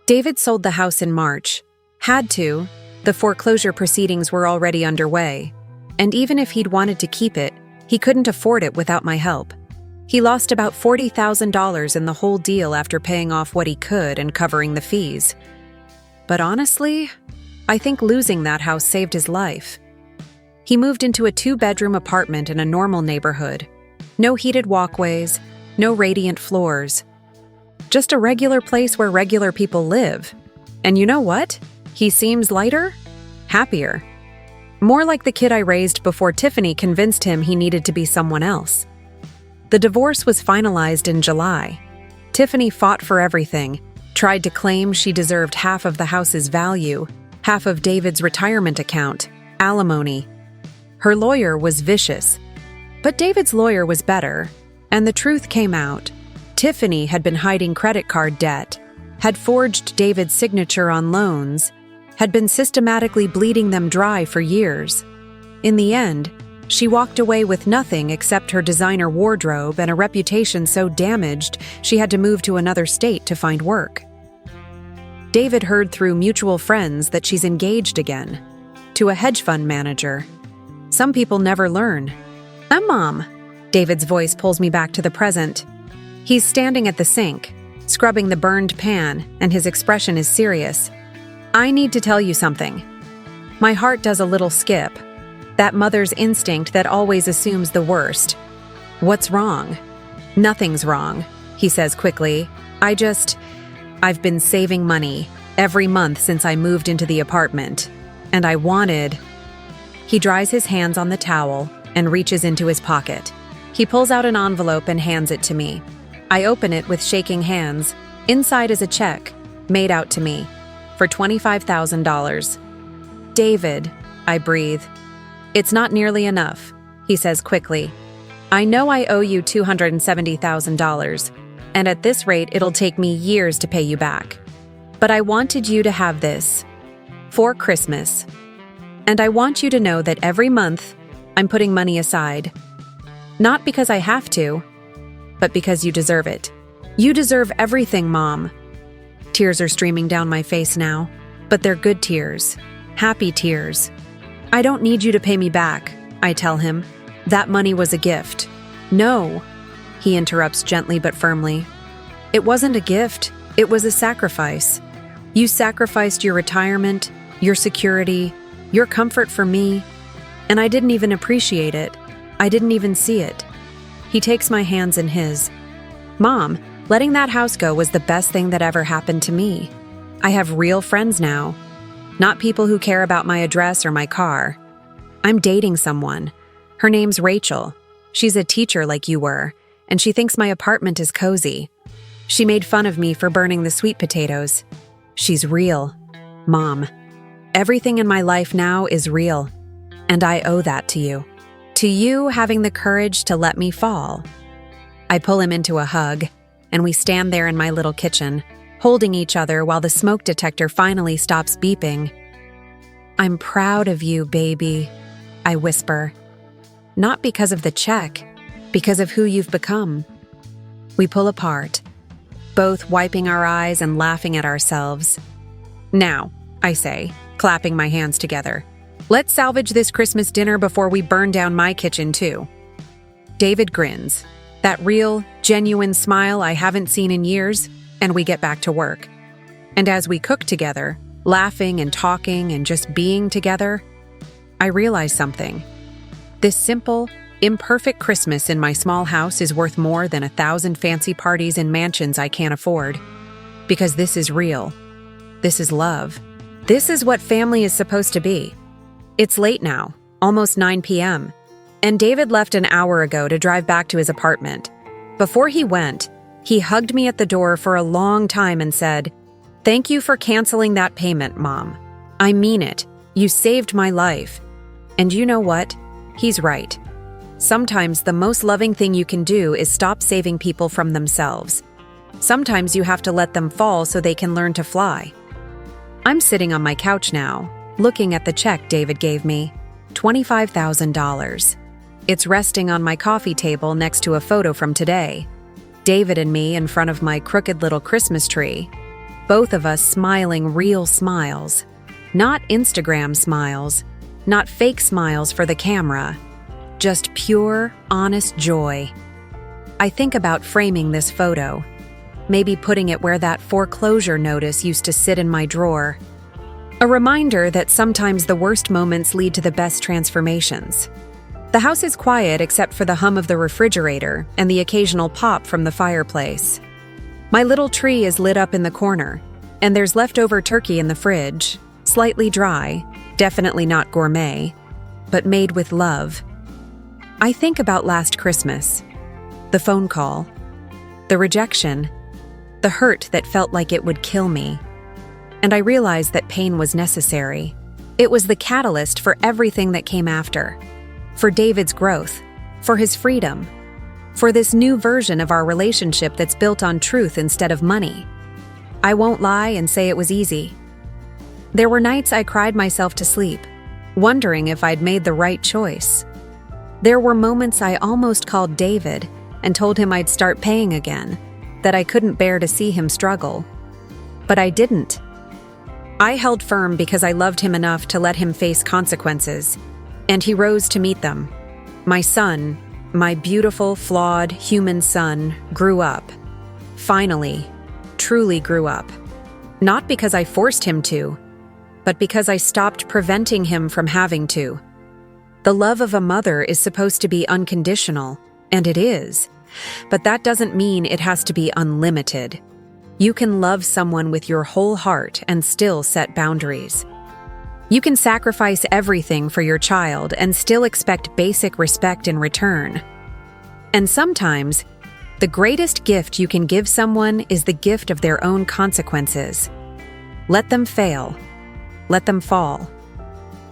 David sold the house in March. Had to. The foreclosure proceedings were already underway. And even if he'd wanted to keep it, he couldn't afford it without my help. He lost about $40,000 in the whole deal after paying off what he could and covering the fees. But honestly, I think losing that house saved his life. He moved into a 2-bedroom apartment in a normal neighborhood. No heated walkways, no radiant floors. Just a regular place where regular people live. And you know what? He seems lighter, happier. More like the kid I raised before Tiffany convinced him he needed to be someone else. The divorce was finalized in July. Tiffany fought for everything, tried to claim she deserved half of the house's value, half of David's retirement account, alimony. Her lawyer was vicious. But David's lawyer was better, and the truth came out. Tiffany had been hiding credit card debt, had forged David's signature on loans, had been systematically bleeding them dry for years. In the end, she walked away with nothing except her designer wardrobe and a reputation so damaged she had to move to another state to find work. David heard through mutual friends that she's engaged again, to a hedge fund manager. Some people never learn. Mom. David's voice pulls me back to the present. He's standing at the sink, scrubbing the burned pan, and his expression is serious. I need to tell you something. My heart does a little skip. That mother's instinct that always assumes the worst. "What's wrong?" "Nothing's wrong," he says quickly. I've been saving money every month since I moved into the apartment. And I wanted..." He dries his hands on the towel and reaches into his pocket. He pulls out an envelope and hands it to me. I open it with shaking hands. Inside is a check, made out to me, for $25,000. "David," I breathe. "It's not nearly enough," he says quickly. "I know I owe you $270,000, and at this rate it'll take me years to pay you back. But I wanted you to have this for Christmas. And I want you to know that every month I'm putting money aside. Not because I have to, but because you deserve it. You deserve everything, Mom." Tears are streaming down my face now, but they're good tears, happy tears. "I don't need you to pay me back," I tell him. "That money was a gift." "No," he interrupts gently but firmly. "It wasn't a gift, it was a sacrifice. You sacrificed your retirement, your security, your comfort for me, and I didn't even appreciate it. I didn't even see it." He takes my hands in his. "Mom, letting that house go was the best thing that ever happened to me. I have real friends now, not people who care about my address or my car. I'm dating someone. Her name's Rachel. She's a teacher like you were, and she thinks my apartment is cozy. She made fun of me for burning the sweet potatoes. She's real, Mom. Everything in my life now is real, and I owe that to you. To you having the courage to let me fall." I pull him into a hug, and we stand there in my little kitchen, holding each other while the smoke detector finally stops beeping. "I'm proud of you, baby," I whisper. "Not because of the check, because of who you've become." We pull apart, both wiping our eyes and laughing at ourselves. "Now," I say, clapping my hands together, "let's salvage this Christmas dinner before we burn down my kitchen too." David grins, that real, genuine smile I haven't seen in years, and we get back to work. And as we cook together, laughing and talking and just being together, I realize something. This simple, imperfect Christmas in my small house is worth more than 1,000 fancy parties in mansions I can't afford. Because this is real. This is love. This is what family is supposed to be. It's late now, almost 9 p.m., and David left an hour ago to drive back to his apartment. Before he went, he hugged me at the door for a long time and said, "Thank you for canceling that payment, Mom. I mean it. You saved my life." And you know what? He's right. Sometimes the most loving thing you can do is stop saving people from themselves. Sometimes you have to let them fall so they can learn to fly. I'm sitting on my couch now, looking at the check David gave me, $25,000. It's resting on my coffee table next to a photo from today. David and me in front of my crooked little Christmas tree. Both of us smiling real smiles. Not Instagram smiles. Not fake smiles for the camera. Just pure, honest joy. I think about framing this photo. Maybe putting it where that foreclosure notice used to sit in my drawer. A reminder that sometimes the worst moments lead to the best transformations. The house is quiet except for the hum of the refrigerator and the occasional pop from the fireplace. My little tree is lit up in the corner, and there's leftover turkey in the fridge, slightly dry, definitely not gourmet, but made with love. I think about last Christmas, the phone call, the rejection, the hurt that felt like it would kill me. And I realized that pain was necessary. It was the catalyst for everything that came after. For David's growth, for his freedom, for this new version of our relationship that's built on truth instead of money. I won't lie and say it was easy. There were nights I cried myself to sleep, wondering if I'd made the right choice. There were moments I almost called David and told him I'd start paying again, that I couldn't bear to see him struggle. But I didn't. I held firm because I loved him enough to let him face consequences, and he rose to meet them. My son, my beautiful, flawed, human son, grew up. Finally, truly grew up. Not because I forced him to, but because I stopped preventing him from having to. The love of a mother is supposed to be unconditional, and it is. But that doesn't mean it has to be unlimited. You can love someone with your whole heart and still set boundaries. You can sacrifice everything for your child and still expect basic respect in return. And sometimes, the greatest gift you can give someone is the gift of their own consequences. Let them fail. Let them fall.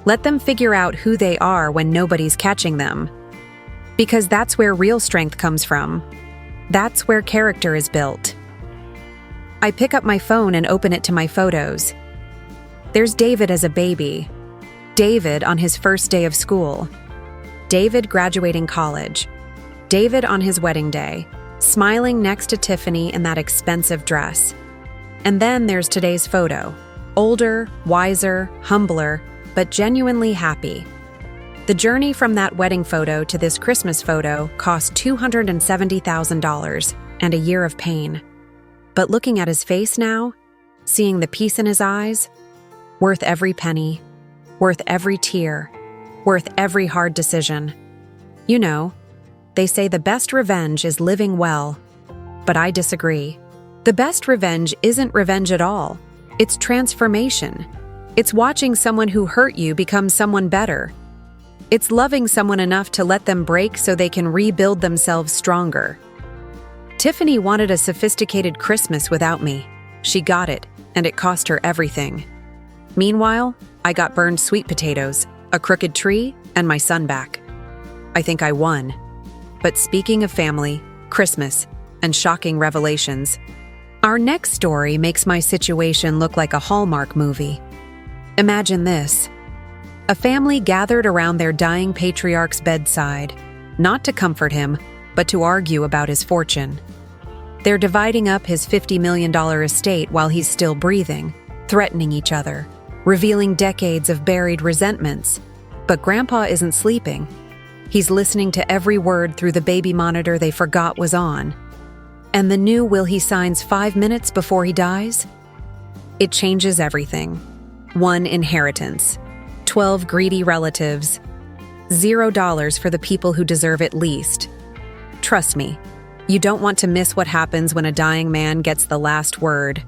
Let them figure out who they are when nobody's catching them. Because that's where real strength comes from. That's where character is built. I pick up my phone and open it to my photos. There's David as a baby. David on his first day of school. David graduating college. David on his wedding day, smiling next to Tiffany in that expensive dress. And then there's today's photo. Older, wiser, humbler, but genuinely happy. The journey from that wedding photo to this Christmas photo cost $270,000 and a year of pain. But looking at his face now, seeing the peace in his eyes, worth every penny, worth every tear, worth every hard decision. You know, they say the best revenge is living well, but I disagree. The best revenge isn't revenge at all. It's transformation. It's watching someone who hurt you become someone better. It's loving someone enough to let them break so they can rebuild themselves stronger. Tiffany wanted a sophisticated Christmas without me. She got it, and it cost her everything. Meanwhile, I got burned sweet potatoes, a crooked tree, and my son back. I think I won. But speaking of family, Christmas, and shocking revelations, our next story makes my situation look like a Hallmark movie. Imagine this. A family gathered around their dying patriarch's bedside, not to comfort him, but to argue about his fortune. They're dividing up his $50 million estate while he's still breathing, threatening each other, revealing decades of buried resentments. But Grandpa isn't sleeping. He's listening to every word through the baby monitor they forgot was on. And the new will he signs 5 minutes before he dies? It changes everything. 1 inheritance, 12 greedy relatives, $0 for the people who deserve it least. Trust me, you don't want to miss what happens when a dying man gets the last word.